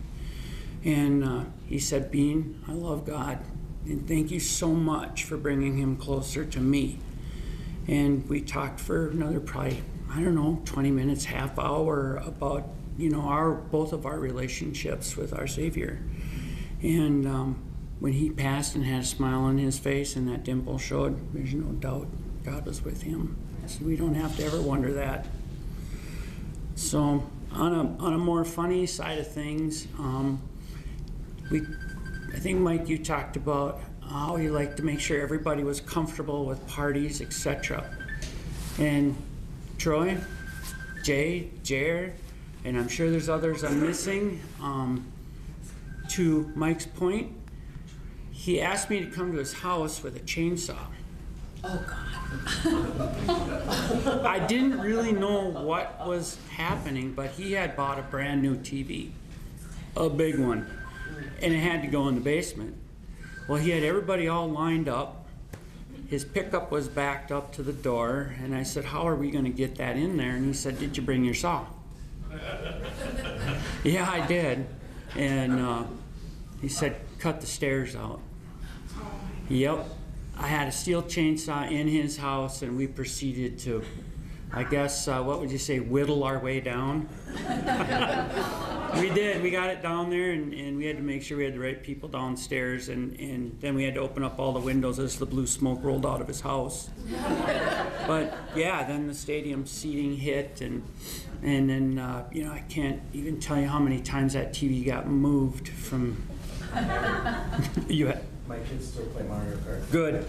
And he said, "Bean, I love God, and thank you so much for bringing him closer to me." And we talked for another probably, 20 minutes, half hour about, both of our relationships with our Savior. And when he passed and had a smile on his face and that dimple showed, there's no doubt God was with him. So we don't have to ever wonder that. So on a more funny side of things, I think, Mike, you talked about how you like to make sure everybody was comfortable with parties, etc. And Troy, Jay, Jared, and I'm sure there's others I'm missing. To Mike's point, he asked me to come to his house with a chainsaw.
Oh, God.
I didn't really know what was happening, but he had bought a brand new TV, a big one, and it had to go in the basement. Well, he had everybody all lined up. His pickup was backed up to the door, and I said, "How are we going to get that in there?" And he said, "Did you bring your saw?" Yeah, I did. And he said, "Cut the stairs out." Yep. I had a steel chainsaw in his house, and we proceeded to, I guess, what would you say, whittle our way down? We did. We got it down there, and we had to make sure we had the right people downstairs, and then we had to open up all the windows as the blue smoke rolled out of his house. But yeah, then the stadium seating hit, and then I can't even tell you how many times that TV got moved from.
My kids still play Mario Kart.
Good.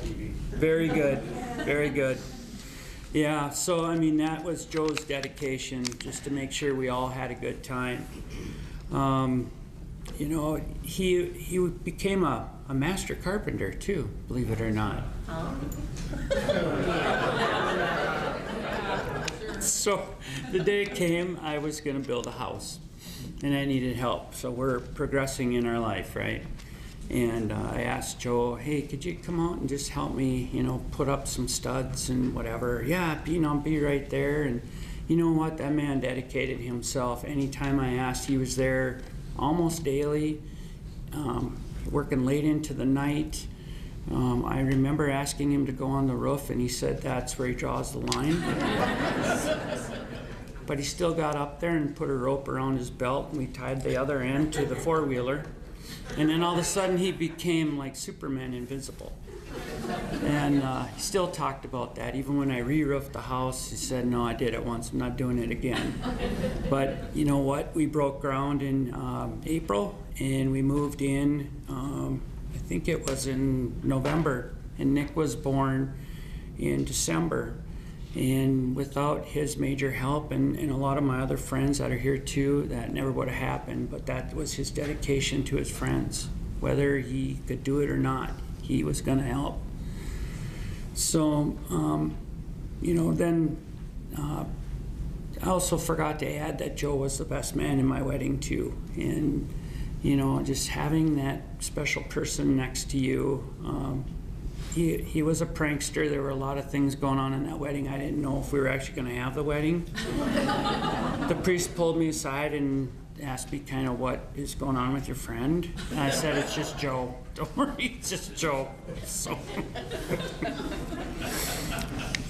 Very good. Very good. Yeah, so I mean, that was Joe's dedication, just to make sure we all had a good time. You know, he became a master carpenter too, believe it or not. So the day came, I was going to build a house, and I needed help. So we're progressing in our life, right? And I asked Joe, hey, could you come out and just help me, you know, put up some studs and whatever? Yeah, you know, I'll be right there. And you know what? That man dedicated himself. Anytime I asked, he was there almost daily, working late into the night. I remember asking him to go on the roof, and he said that's where he draws the line. But he still got up there and put a rope around his belt, and we tied the other end to the four-wheeler. And then all of a sudden he became like Superman, invisible. And he still talked about that. Even when I re-roofed the house, he said, no, I did it once, I'm not doing it again. But you know what? We broke ground in April, and we moved in, I think it was in November, and Nick was born in December. And without his major help, and a lot of my other friends that are here too, that never would have happened. But that was his dedication to his friends. Whether he could do it or not, he was going to help. So, you know, then I also forgot to add that Joe was the best man in my wedding too. And, you know, just having that special person next to you, he was a prankster. There were a lot of things going on in that wedding. I didn't know if we were actually going to have the wedding. The priest pulled me aside and asked me kind of what is going on with your friend. And I said, it's just Joe. Don't worry, it's just Joe. So,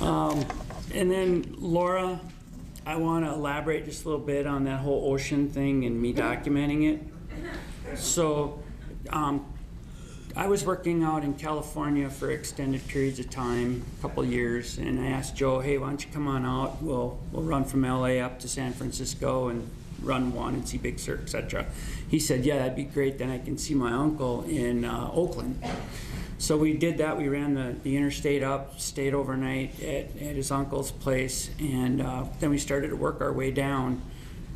and then Laura, I want to elaborate just a little bit on that whole ocean thing and me documenting it. So, I was working out in California for extended periods of time, a couple years, and I asked Joe, hey, why don't you come on out? We'll run from LA up to San Francisco and run one and see Big Sur, etc. He said, yeah, that'd be great. Then I can see my uncle in Oakland. So we did that. We ran the interstate up, stayed overnight at his uncle's place, and then we started to work our way down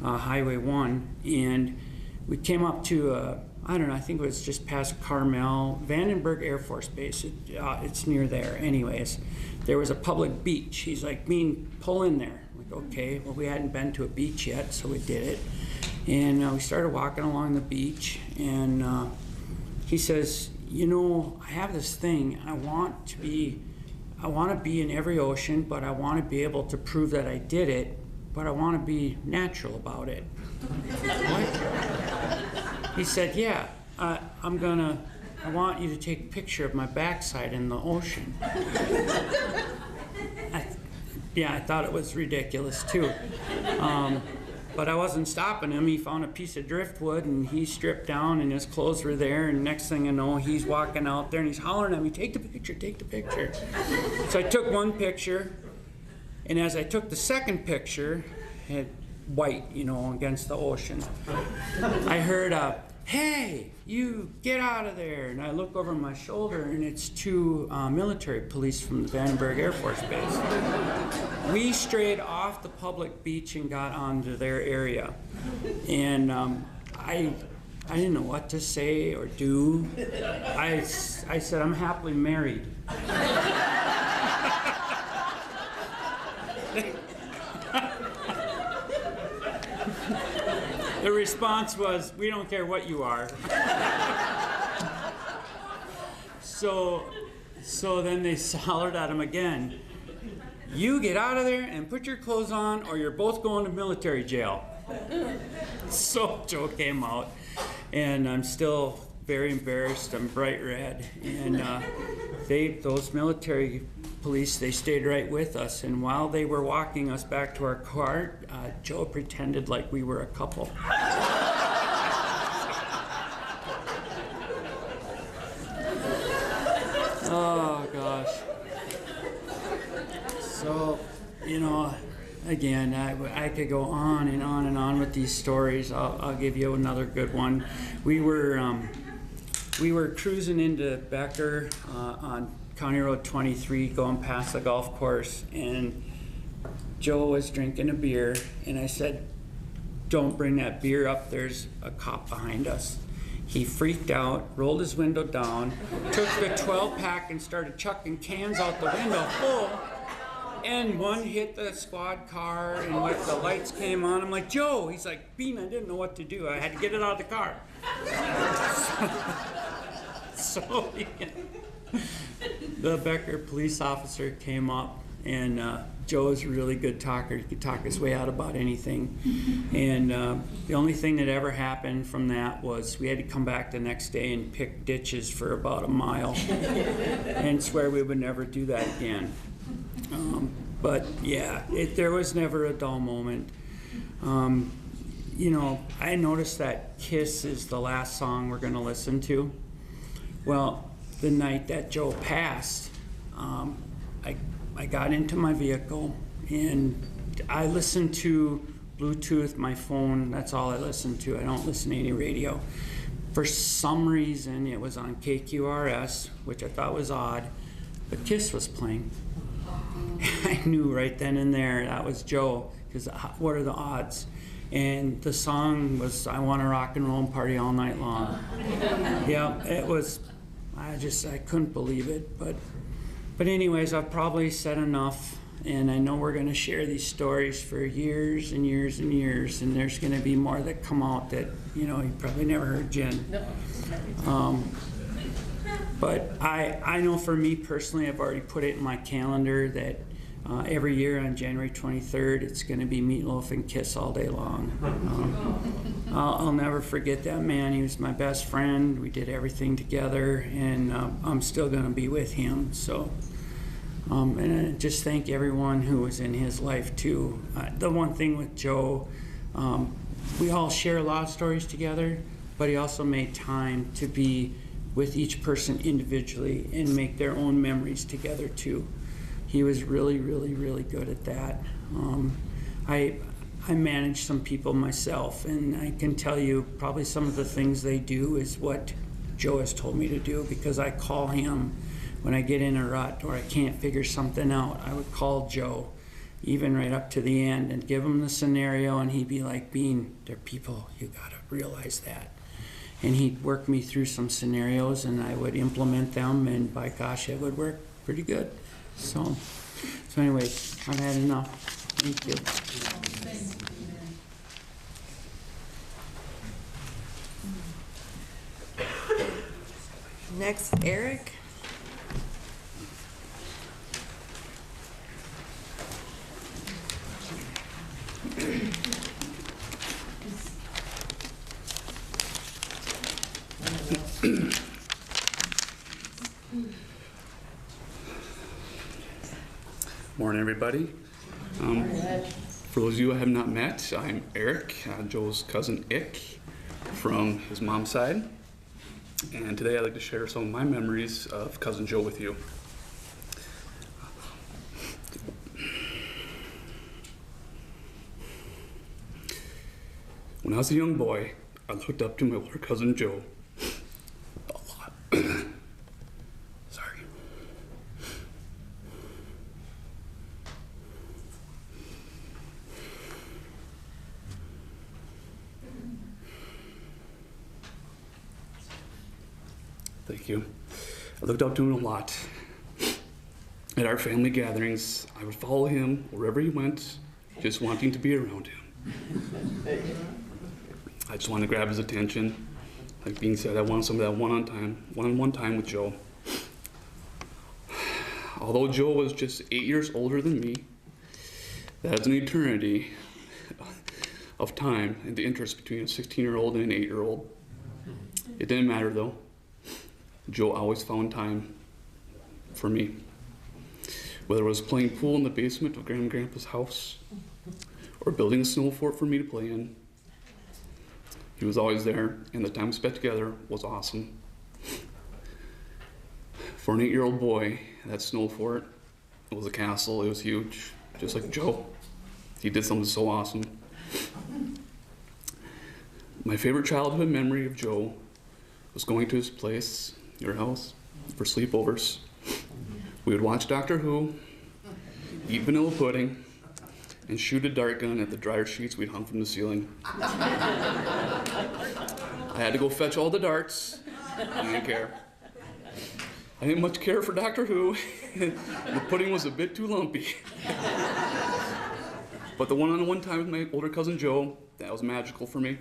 Highway 1, and we came up to I don't know, I think it was just past Carmel, Vandenberg Air Force Base. It's near there. Anyways, there was a public beach. He's like, pull in there. I'm like, okay. Well, we hadn't been to a beach yet, so we did it. And we started walking along the beach, and he says, you know, I have this thing. I want to be in every ocean, but I want to be able to prove that I did it, but I want to be natural about it. What? He said, yeah, I want you to take a picture of my backside in the ocean. I thought it was ridiculous too. But I wasn't stopping him. He found a piece of driftwood and he stripped down and his clothes were there, and next thing I know, he's walking out there and he's hollering at me, take the picture, take the picture. So I took one picture, and as I took the second picture, it had white, you know, against the ocean, I heard hey, you get out of there. And I look over my shoulder, and it's two military police from the Vandenberg Air Force Base. We strayed off the public beach and got onto their area. And I didn't know what to say or do. I said, I'm happily married. The response was, we don't care what you are. So then they hollered at him again. You get out of there and put your clothes on, or you're both going to military jail. So Joe came out, and I'm still very embarrassed. I'm bright red. And those military police, they stayed right with us. And while they were walking us back to our car, Joe pretended like we were a couple. Oh, gosh. So, you know, again, I could go on and on and on with these stories. I'll give you another good one. We were cruising into Becker on County Road 23, going past the golf course, and Joe was drinking a beer, and I said, "Don't bring that beer up, there's a cop behind us." He freaked out, rolled his window down, took the 12-pack and started chucking cans out the window full, and one hit the squad car, and like the lights came on. I'm like, "Joe," he's like, "Bean, I didn't know what to do. I had to get it out of the car." So yeah. The Becker police officer came up, and Joe is a really good talker. He could talk his way out about anything. And the only thing that ever happened from that was we had to come back the next day and pick ditches for about a mile and swear we would never do that again. But yeah, there was never a dull moment. You know, I noticed that Kiss is the last song we're going to listen to. Well, the night that Joe passed, I got into my vehicle and I listened to Bluetooth, my phone. That's all I listen to. I don't listen to any radio. For some reason, it was on KQRS, which I thought was odd, but Kiss was playing. I knew right then and there that was Joe, because what are the odds? And the song was "I Want to Rock and Roll and Party All Night Long." Yeah, it was, I couldn't believe it. But anyways, I've probably said enough, and I know we're going to share these stories for years and years and years, and there's going to be more that come out that, you know, you probably never heard Jen. No. But I know for me personally, I've already put it in my calendar that every year on January 23rd, it's going to be Meatloaf and Kiss all day long. I'll never forget that man. He was my best friend. We did everything together, and I'm still going to be with him. So, and I just thank everyone who was in his life too. The one thing with Joe, we all share a lot of stories together, but he also made time to be with each person individually and make their own memories together too. He was really, really, really good at that. I manage some people myself, and I can tell you probably some of the things they do is what Joe has told me to do, because I call him when I get in a rut or I can't figure something out. I would call Joe, even right up to the end, and give him the scenario, and he'd be like, "Bean, they're people, you gotta realize that." And he'd work me through some scenarios, and I would implement them, and by gosh, it would work pretty good. So anyways, I've had enough. Thank you.
Next, Eric.
Morning, everybody. For those of you I have not met, I'm Eric, Joe's cousin Ick from his mom's side. And today I'd like to share some of my memories of Cousin Joe with you. When I was a young boy, I looked up to my older cousin Joe a lot. Sorry. Thank you. I looked up to him a lot. At our family gatherings, I would follow him wherever he went, just wanting to be around him. I just wanted to grab his attention. Like Bean said, I wanted some of that one-on-one time with Joe. Although Joe was just 8 years older than me, that is an eternity of time and the interest between a 16-year-old and an 8-year-old. It didn't matter though. Joe always found time for me. Whether it was playing pool in the basement of Grandma and Grandpa's house or building a snow fort for me to play in, he was always there, and the time spent together was awesome. For an 8-year-old boy, that snow fort, it was a castle, it was huge, just like Joe. He did something so awesome. My favorite childhood memory of Joe was going to his place, your house, for sleepovers. We would watch Doctor Who, eat vanilla pudding, and shoot a dart gun at the dryer sheets we'd hung from the ceiling. I had to go fetch all the darts. I didn't care. I didn't much care for Doctor Who. The pudding was a bit too lumpy. But the one-on-one time with my older cousin Joe, that was magical for me.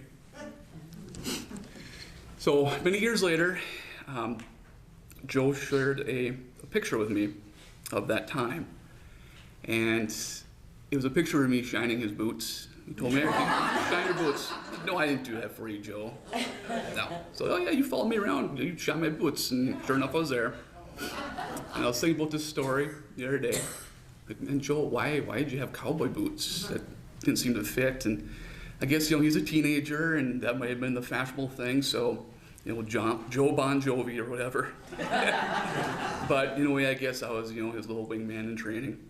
So many years later, Joe shared a picture with me of that time. And it was a picture of me shining his boots. He told me, shine your boots. No, I didn't do that for you, Joe. No. So, oh yeah, you followed me around, you shine my boots, and sure enough, I was there. And I was thinking about this story the other day. Like, and Joe, why did you have cowboy boots? That didn't seem to fit. And I guess, he's a teenager, and that might have been the fashionable thing, so, Joe Bon Jovi or whatever. But in a way, I guess I was, his little wingman in training.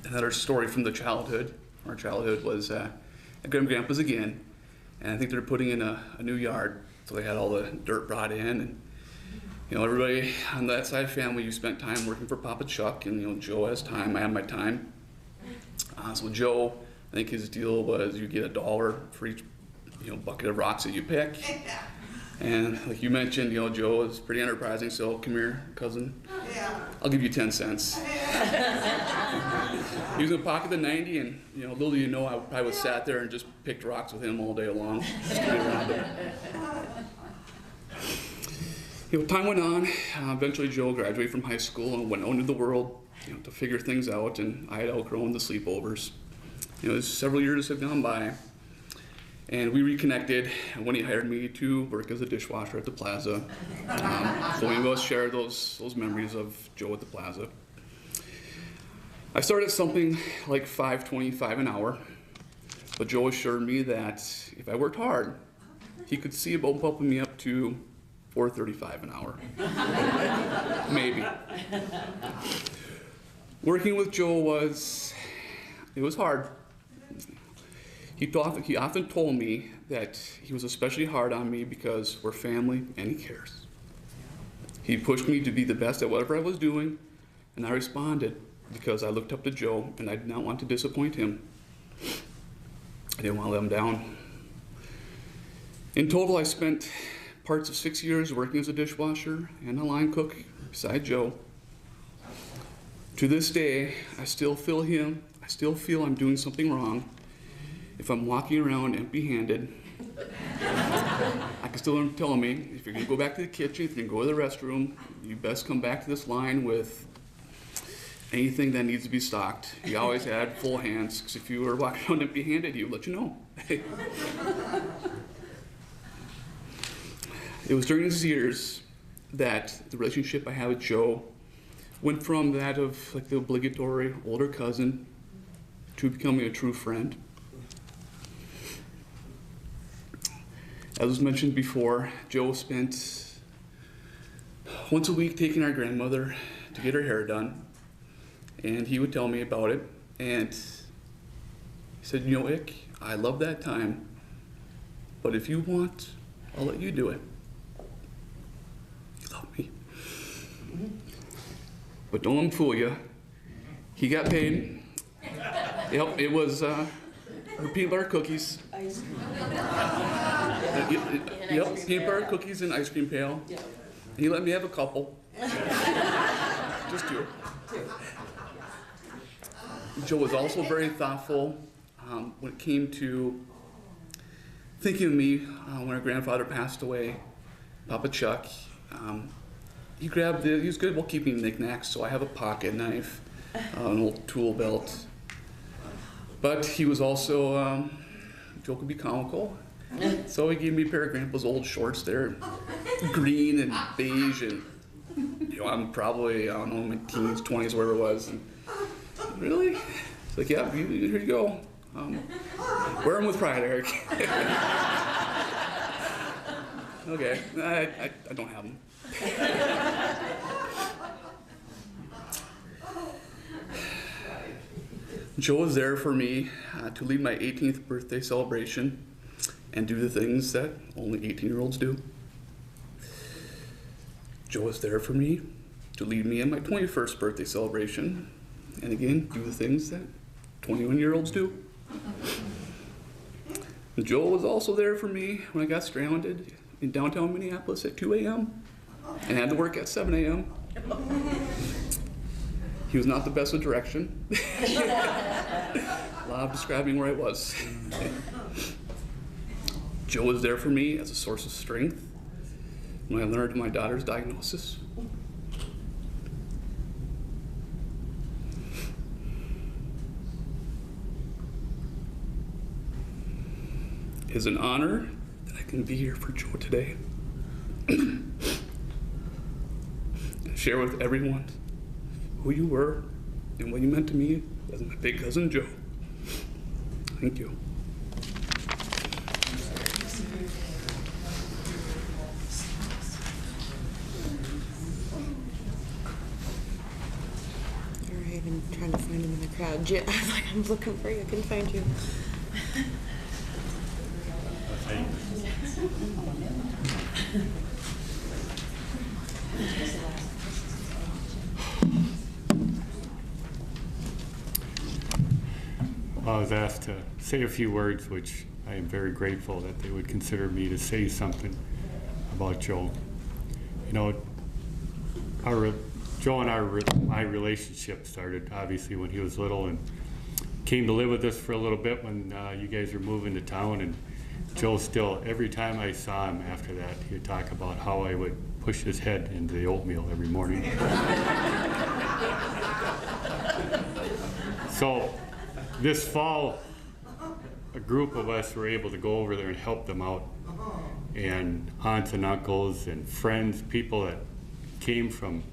Another story from the childhood. Our childhood was at Grandpa's again, and I think they're putting in a new yard, so they had all the dirt brought in, and everybody on that side of the family, you spent time working for Papa Chuck, and Joe has time, I have my time. So Joe, I think his deal was you get $1 for each bucket of rocks that you pick. And like you mentioned, Joe is pretty enterprising, so come here, cousin. I'll give you 10 cents. He was gonna pocket the 90, and little do you know, I probably sat there and just picked rocks with him all day long. Just to be around him. Time went on. Eventually Joe graduated from high school and went out into the world to figure things out, and I had outgrown the sleepovers. Several years have gone by, and we reconnected when he hired me to work as a dishwasher at the plaza. So we both shared those memories of Joe at the plaza. I started at something like $5.25 an hour, but Joe assured me that if I worked hard, he could see about bumping me up to $4.35 an hour. Maybe. Working with Joe was hard. He often told me that he was especially hard on me because we're family and he cares. He pushed me to be the best at whatever I was doing, and I responded because I looked up to Joe and I did not want to disappoint him. I didn't want to let him down. In total, I spent parts of 6 years working as a dishwasher and a line cook beside Joe. To this day, I still feel I'm doing something wrong if I'm walking around empty-handed. I can still tell me, if you're gonna go back to the kitchen, if you're gonna go to the restroom, you best come back to this line with anything that needs to be stocked. He always had full hands, because if you were walking around empty-handed, he would let you know. It was during these years that the relationship I had with Joe went from that of like the obligatory older cousin to becoming a true friend. As was mentioned before, Joe spent once a week taking our grandmother to get her hair done, and he would tell me about it, and he said, Ick, I love that time, but if you want, I'll let you do it. You love me. But don't let him fool you. He got paid. Yep, it was her peanut butter cookies. Yep, peanut butter cookies and ice cream pail. And he let me have a couple. Just 2. Joe was also very thoughtful when it came to thinking of me when our grandfather passed away, Papa Chuck. He was good about keeping knickknacks, so I have a pocket knife, an old tool belt. But he was also, Joe could be comical. So he gave me a pair of Grandpa's old shorts there, green and beige, and I'm probably, I don't know, in my teens, 20s, wherever it was. And, really? It's like, yeah, here you go. Wear them with pride, Eric. Okay, I don't have them. Joe was there for me to lead my 18th birthday celebration and do the things that only 18-year-olds do. Joe was there for me to lead me in my 21st birthday celebration and again, do the things that 21-year-olds do. And Joel was also there for me when I got stranded in downtown Minneapolis at 2 a.m. and had to work at 7 a.m. He was not the best with direction. A lot of describing where I was. Joe was there for me as a source of strength when I learned my daughter's diagnosis. It is an honor that I can be here for Joe today. Share with everyone who you were and what you meant to me as my big cousin Joe. Thank you.
You're even trying to find him in the crowd. I was like, I'm looking for you. I couldn't find you.
I was asked to say a few words, which I am very grateful that they would consider me to say something about Joe. You know, Joe and my relationship started obviously when he was little, and came to live with us for a little bit when you guys were moving to town. And Joe still, every time I saw him after that, he'd talk about how I would push his head into the oatmeal every morning. So this fall, a group of us were able to go over there and help them out. And aunts and uncles and friends, people that came from,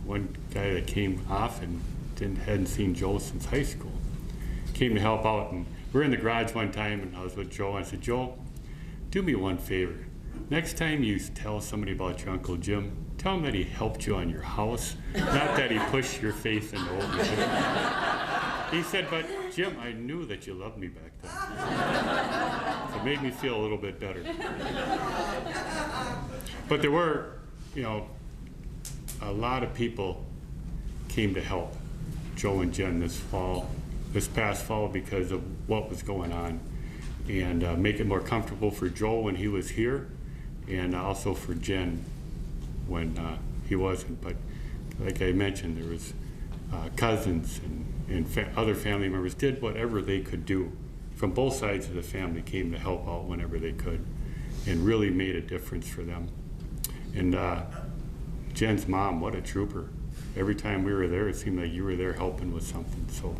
one guy that came off and hadn't seen Joe since high school, came to help out. And we were in the garage one time and I was with Joe, and I said, Joe, do me one favor. Next time you tell somebody about your Uncle Jim, tell him that he helped you on your house, not that he pushed your face into oatmeal. He said, but Jim, I knew that you loved me back then. So it made me feel a little bit better. But there were, you know, a lot of people came to help Joe and Jen this past fall because of what was going on, and make it more comfortable for Joe when he was here, and also for Jen when he wasn't. But like I mentioned, there was cousins and other family members did whatever they could do from both sides of the family, came to help out whenever they could, and really made a difference for them. And Jen's mom, what a trooper. Every time we were there, it seemed like you were there helping with something. So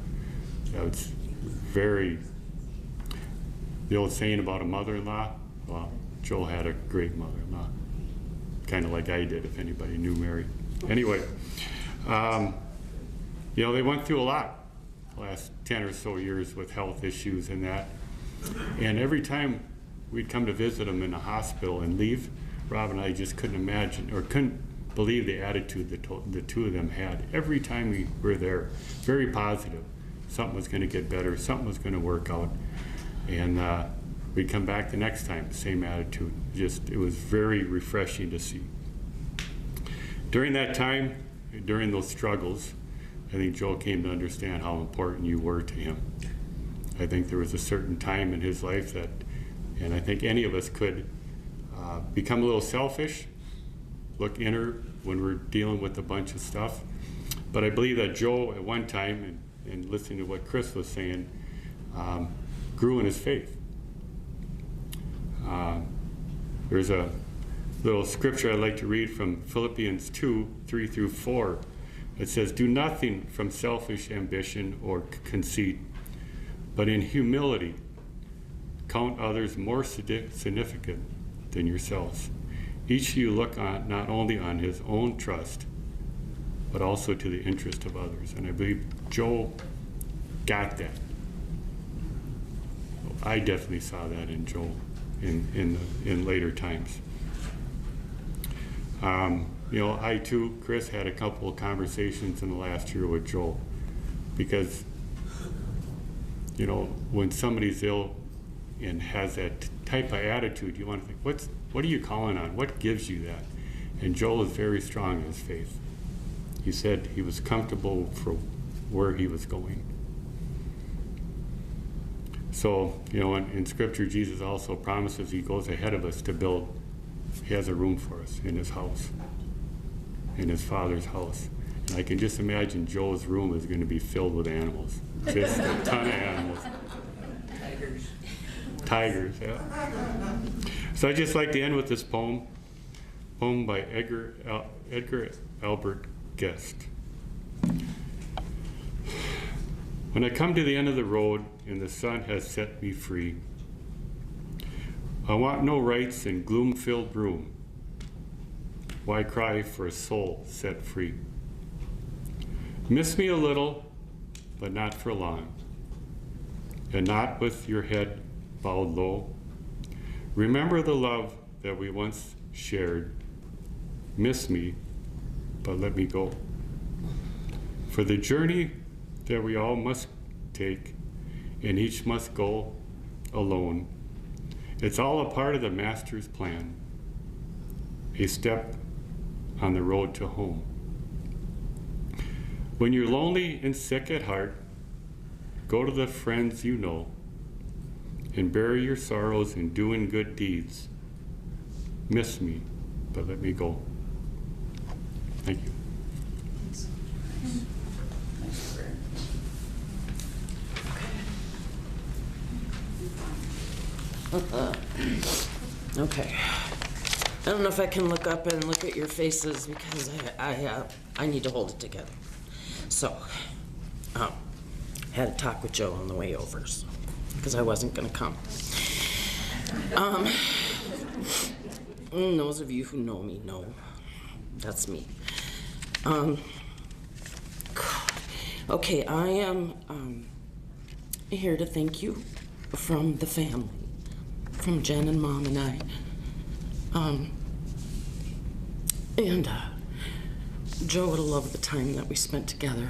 that was very, the old saying about a mother-in-law, well, Joel had a great mother-in-law, kind of like I did, if anybody knew Mary. Anyway, you know, they went through a lot the last 10 or so years with health issues and that. And every time we'd come to visit them in the hospital and leave, Rob and I just couldn't imagine, or couldn't believe the attitude that the two of them had. Every time we were there, very positive. Something was going to get better, something was going to work out. And we'd come back the next time, same attitude. Just, it was very refreshing to see. During that time, during those struggles, I think Joel came to understand how important you were to him. I think there was a certain time in his life that, and I think any of us could become a little selfish, look inner when we're dealing with a bunch of stuff. But I believe that Joe at one time, and listening to what Chris was saying, grew in his faith. There's a little scripture I'd like to read from Philippians 2:3-4. It says, do nothing from selfish ambition or conceit, but in humility count others more significant than yourselves. Each of you look on, not only on his own trust, but also to the interest of others. And I believe Joel got that. I definitely saw that in Joel in later times. You know, I too, Chris, had a couple of conversations in the last year with Joel, because, you know, when somebody's ill and has that type of attitude, you want to think, what are you calling on? What gives you that? And Joel is very strong in his faith. He said he was comfortable for where he was going. So, you know, in Scripture, Jesus also promises he goes ahead of us to build. He has a room for us in his house, in his Father's house. And I can just imagine Joe's room is going to be filled with animals, just a ton of animals. Tigers, yeah. So I'd just like to end with this poem by Edgar Albert Guest. When I come to the end of the road and the sun has set me free, I want no rights in gloom-filled room. Why cry for a soul set free? Miss me a little, but not for long, and not with your head bowed low. Remember the love that we once shared. Miss me, but let me go. For the journey that we all must take, and each must go alone. It's all a part of the Master's plan, a step on the road to home. When you're lonely and sick at heart, go to the friends you know and bury your sorrows in doing good deeds. Miss me, but let me go. Thank you.
Okay. I don't know if I can look up and look at your faces because I need to hold it together. So, had a talk with Joe on the way over, because I wasn't gonna come. Those of you who know me know that's me. Okay, I am here to thank you from the family, from Jen and Mom and I. Joe would have loved the time that we spent together,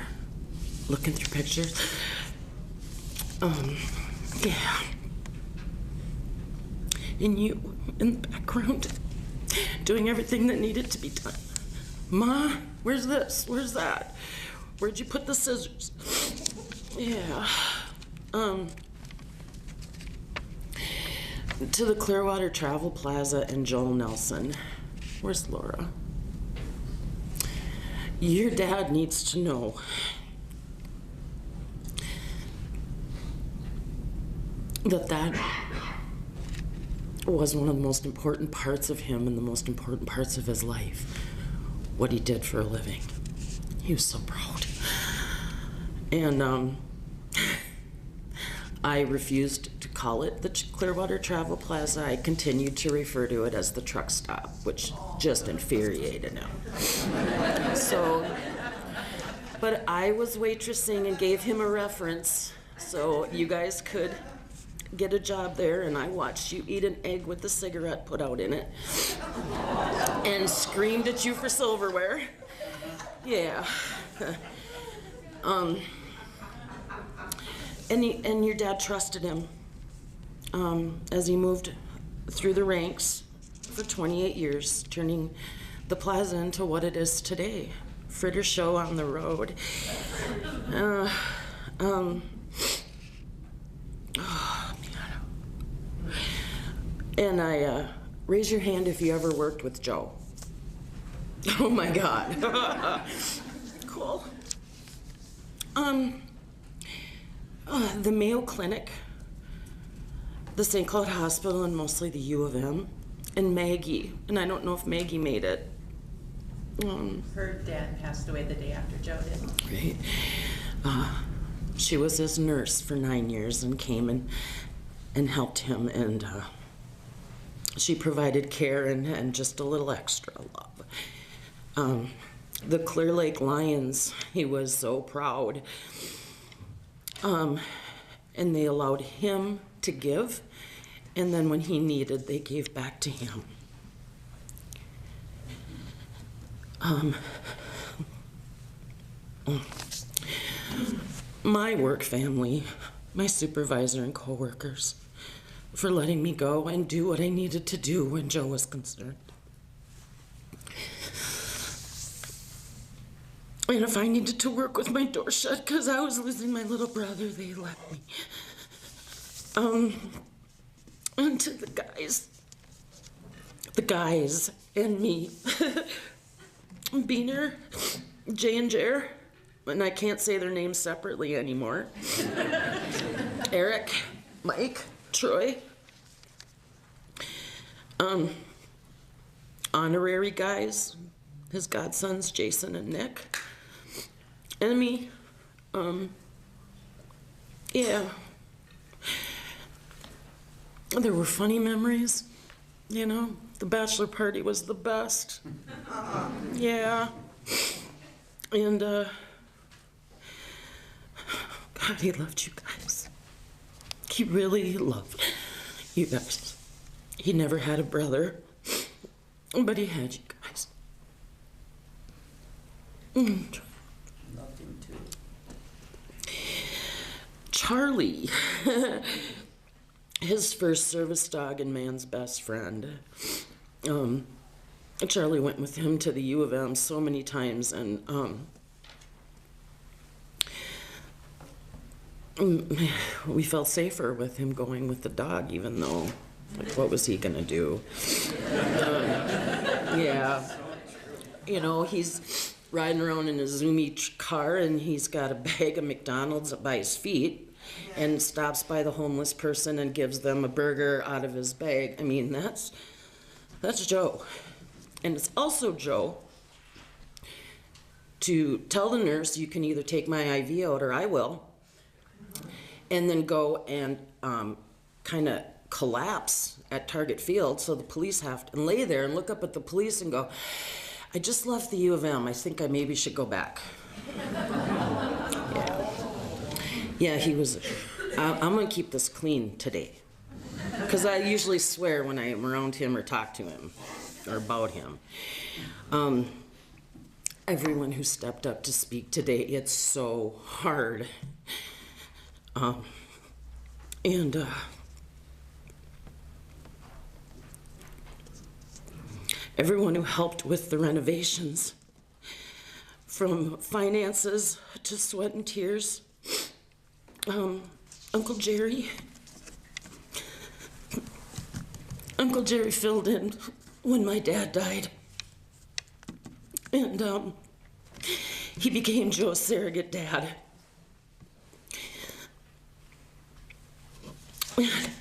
looking through pictures. Yeah. And you in the background, doing everything that needed to be done. Ma, where's this? Where's that? Where'd you put the scissors? Yeah. To the Clearwater Travel Plaza and Joel Nelson. Where's Laura? Your dad needs to know that was one of the most important parts of him and the most important parts of his life. What he did for a living. He was so proud. And I refused to call it the Clearwater Travel Plaza. I continued to refer to it as the truck stop, which just infuriated him. But I was waitressing and gave him a reference so you guys could get a job there, and I watched you eat an egg with a cigarette put out in it and screamed at you for silverware. Yeah. And your dad trusted him as he moved through the ranks for 28 years, turning the plaza into what it is today. Fritter show on the road. Oh, man. And raise your hand if you ever worked with Joe. Oh my God. Cool. The Mayo Clinic, the St. Cloud Hospital, and mostly the U of M, and Maggie. And I don't know if Maggie made it.
Her dad passed away the day after Joe did.
Right. She was his nurse for 9 years and came and helped him, and she provided care and just a little extra love. The Clear Lake Lions, he was so proud. And they allowed him to give, and then when he needed, they gave back to him. My work family, my supervisor and coworkers, for letting me go and do what I needed to do when Joe was concerned. And if I needed to work with my door shut because I was losing my little brother, they let me. And to the guys and me, Beaner, Jay and Jer, and I can't say their names separately anymore. Eric, Mike, Troy, honorary guys, his godsons, Jason and Nick, and me, yeah. There were funny memories, you know. The bachelor party was the best. Yeah. And, God, he loved you guys. He really loved you guys. He never had a brother, but he had you guys.
Loved him too.
Charlie, his first service dog and man's best friend. Charlie went with him to the U of M so many times, and we felt safer with him going with the dog, even though, like, what was he gonna do? Yeah, you know, he's riding around in a zoomy car, and he's got a bag of McDonald's by his feet, and stops by the homeless person and gives them a burger out of his bag. I mean, that's Joe. And it's also Joe to tell the nurse, you can either take my IV out or I will, and then go and kind of collapse at Target Field so the police have to, and lay there and look up at the police and go, I just left the U of M. I think I maybe should go back. Yeah, he was, I'm gonna keep this clean today. Because I usually swear when I am around him or talk to him or about him. Everyone who stepped up to speak today, it's so hard. Everyone who helped with the renovations, from finances to sweat and tears. Uncle Jerry filled in when my dad died. And he became Joe's surrogate dad.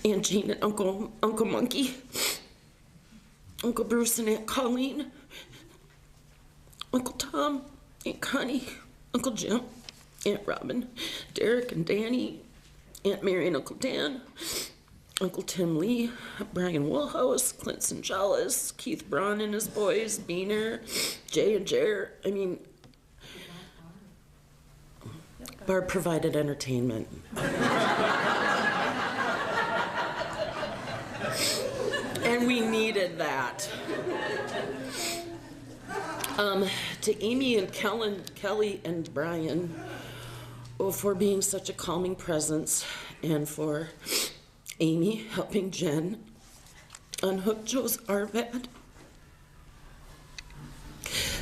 Aunt Jean and Uncle Monkey, Uncle Bruce and Aunt Colleen, Uncle Tom, Aunt Connie, Uncle Jim, Aunt Robin, Derek and Danny, Aunt Mary and Uncle Dan, Uncle Tim Lee, Brian Woolhouse, Clinton Jollis, Keith Braun and his boys, Beaner, Jay and Jer. I mean, Barb provided entertainment. And we needed that. To Amy and Kelly and Brian, for being such a calming presence, and for Amy helping Jen unhook Joe's RVAD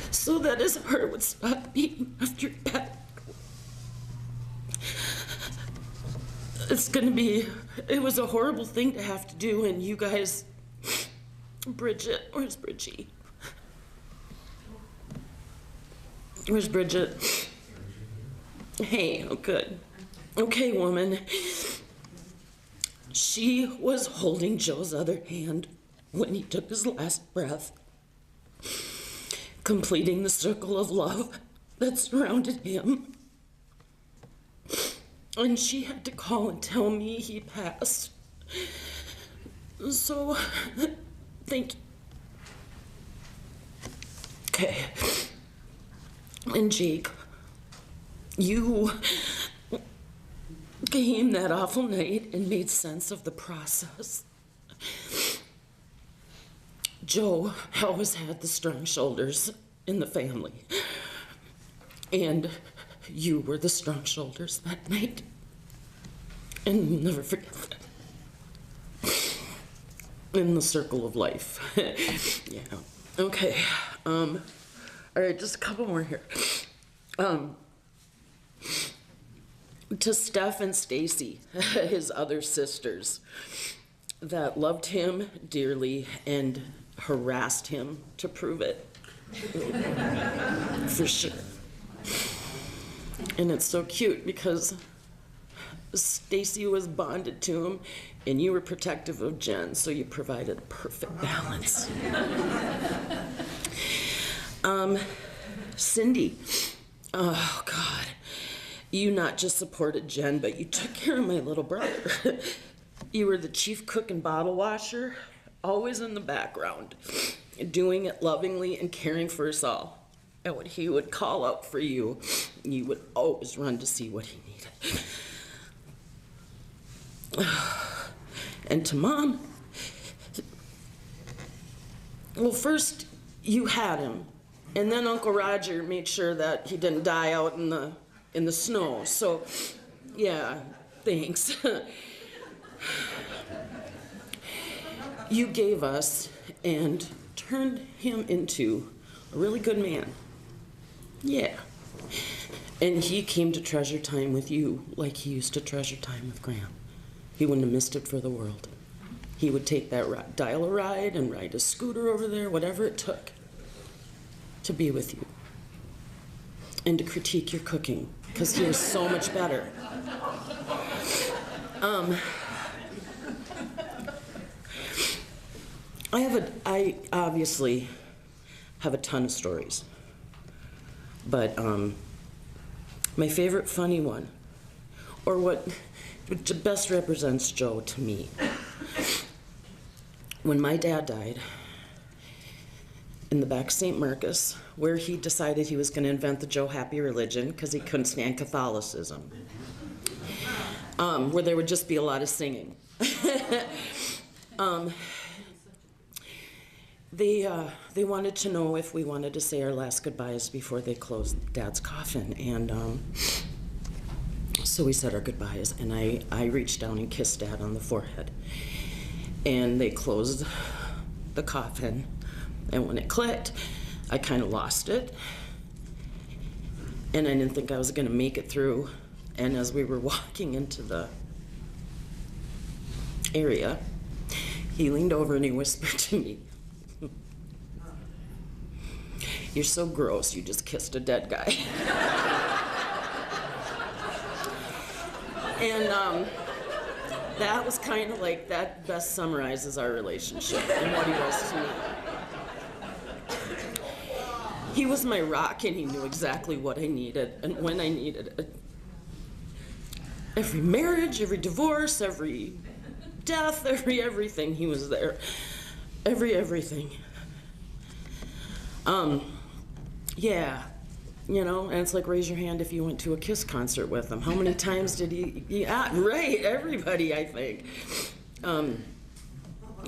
so that his heart would stop beating after that. It was a horrible thing to have to do, and you guys, Bridget, where's Bridgie? Where's Bridget? Hey, oh good. Okay, woman. She was holding Joe's other hand when he took his last breath, completing the circle of love that surrounded him. And she had to call and tell me he passed. So, thank you. Okay. And Jake, you came that awful night and made sense of the process. Joe always had the strong shoulders in the family. And you were the strong shoulders that night. And we'll never forget that. In the circle of life. Yeah. Okay. All right, just a couple more here. To Steph and Stacy, his other sisters, that loved him dearly and harassed him to prove it. For sure. And it's so cute because Stacy was bonded to him and you were protective of Jen, so you provided a perfect balance. Cindy, oh God, you not just supported Jen, but you took care of my little brother. You were the chief cook and bottle washer, always in the background, doing it lovingly and caring for us all. And when he would call out for you, you would always run to see what he needed. And to Mom, well, first you had him, and then Uncle Roger made sure that he didn't die out in the snow. So, yeah, thanks. You gave us and turned him into a really good man. Yeah. And he came to treasure time with you like he used to treasure time with Graham. He wouldn't have missed it for the world. He would take that dial a ride and ride a scooter over there, whatever it took, to be with you. And to critique your cooking, because he was so much better. I obviously have a ton of stories, but my favorite funny one, or what best represents Joe to me, when my dad died in the back of St. Marcus, where he decided he was going to invent the Joe Happy religion because he couldn't stand Catholicism, where there would just be a lot of singing. They wanted to know if we wanted to say our last goodbyes before they closed Dad's coffin, and so we said our goodbyes, and I reached down and kissed Dad on the forehead, and they closed the coffin, and when it clicked, I kind of lost it, and I didn't think I was going to make it through, and as we were walking into the area, he leaned over and he whispered to me, "You're so gross, you just kissed a dead guy." And that was kind of like, that best summarizes our relationship and what he was to me. He was my rock and he knew exactly what I needed and when I needed it. Every marriage, every divorce, every death, everything, he was there. Everything. Yeah, you know, and it's like, raise your hand if you went to a Kiss concert with him. How many times did he yeah, right, everybody, I think.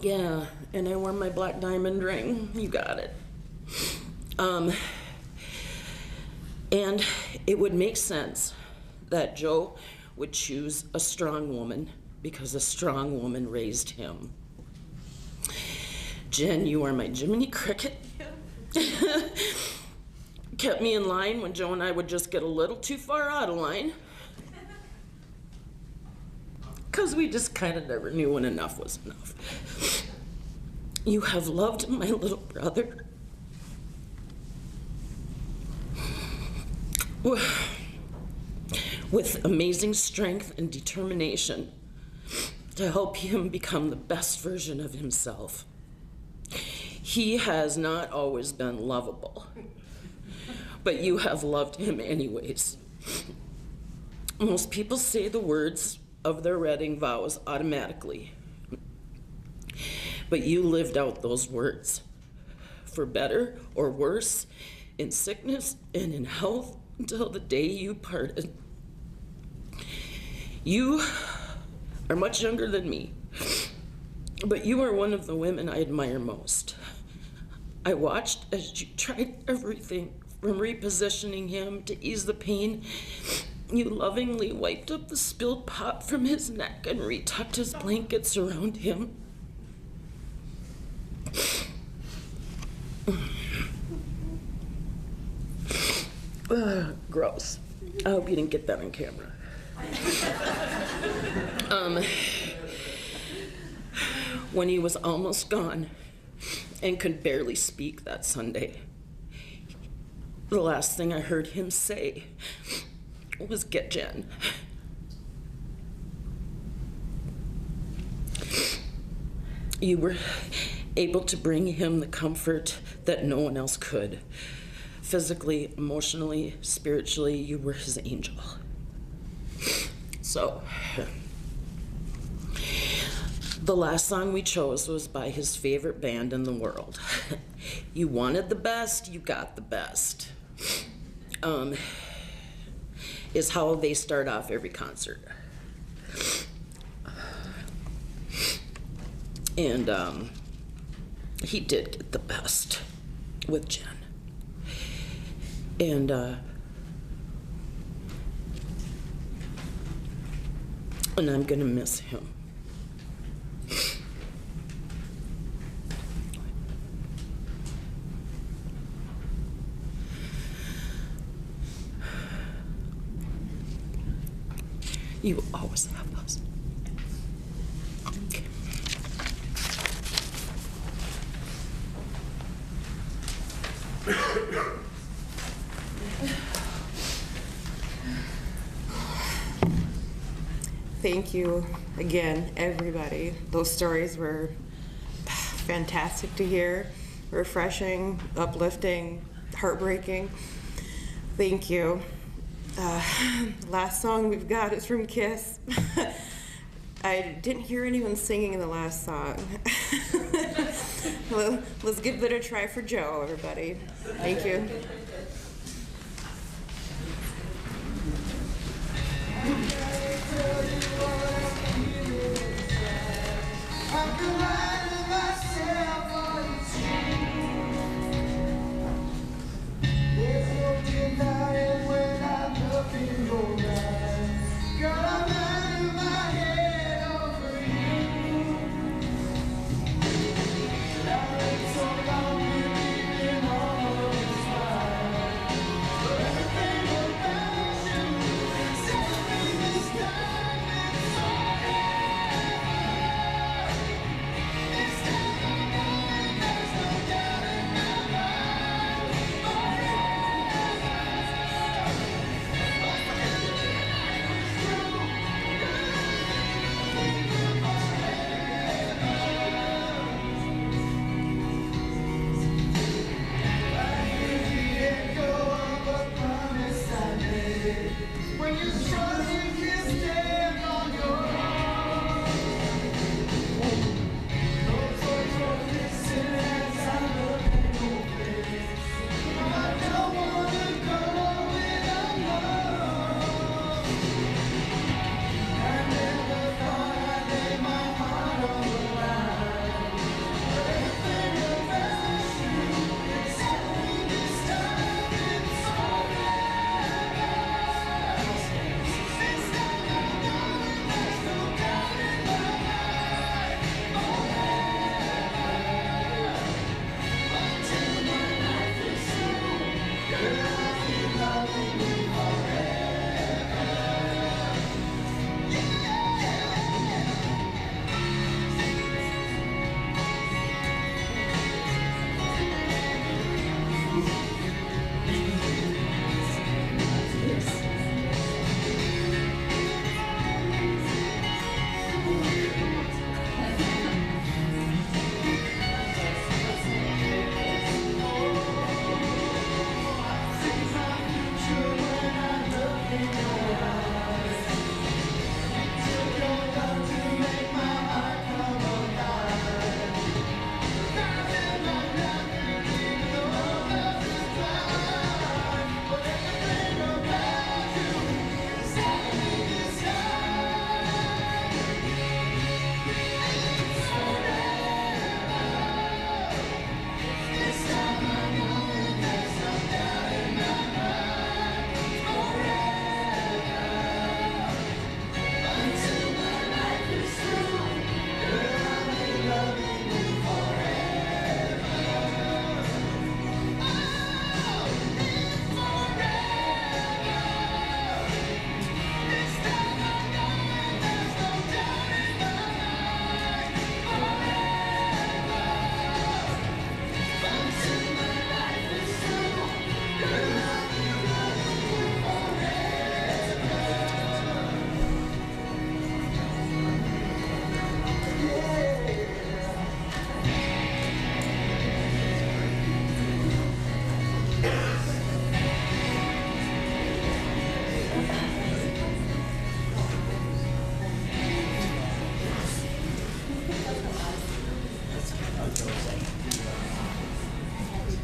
Yeah, and I wore my black diamond ring, you got it. And it would make sense that Joe would choose a strong woman because a strong woman raised him. Jen, you are my Jiminy Cricket. Kept me in line when Joe and I would just get a little too far out of line. Because we just kind of never knew when enough was enough. You have loved my little brother with amazing strength and determination to help him become the best version of himself. He has not always been lovable, but you have loved him anyways. Most people say the words of their wedding vows automatically, but you lived out those words, for better or worse, in sickness and in health, until the day you parted. You are much younger than me, but you are one of the women I admire most. I watched as you tried everything from repositioning him to ease the pain. You lovingly wiped up the spilled pop from his neck and retucked his blankets around him. Gross. I hope you didn't get that on camera. When he was almost gone and could barely speak that Sunday, the last thing I heard him say was, "Get Jen." You were able to bring him the comfort that no one else could. Physically, emotionally, spiritually, you were his angel. So, the last song we chose was by his favorite band in the world. You wanted the best, you got the best. Is how they start off every concert. And he did get the best with Jen. And I'm gonna miss him. You will always have us. Okay.
Thank you again, everybody. Those stories were fantastic to hear, refreshing, uplifting, heartbreaking. Thank you. Last song we've got is from Kiss. I didn't hear anyone singing in the last song. Well, let's give it a try for Joe, everybody. Thank you.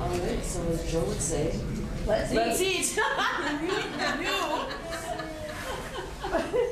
All right, so as Joe would say,
Let's eat.
eat.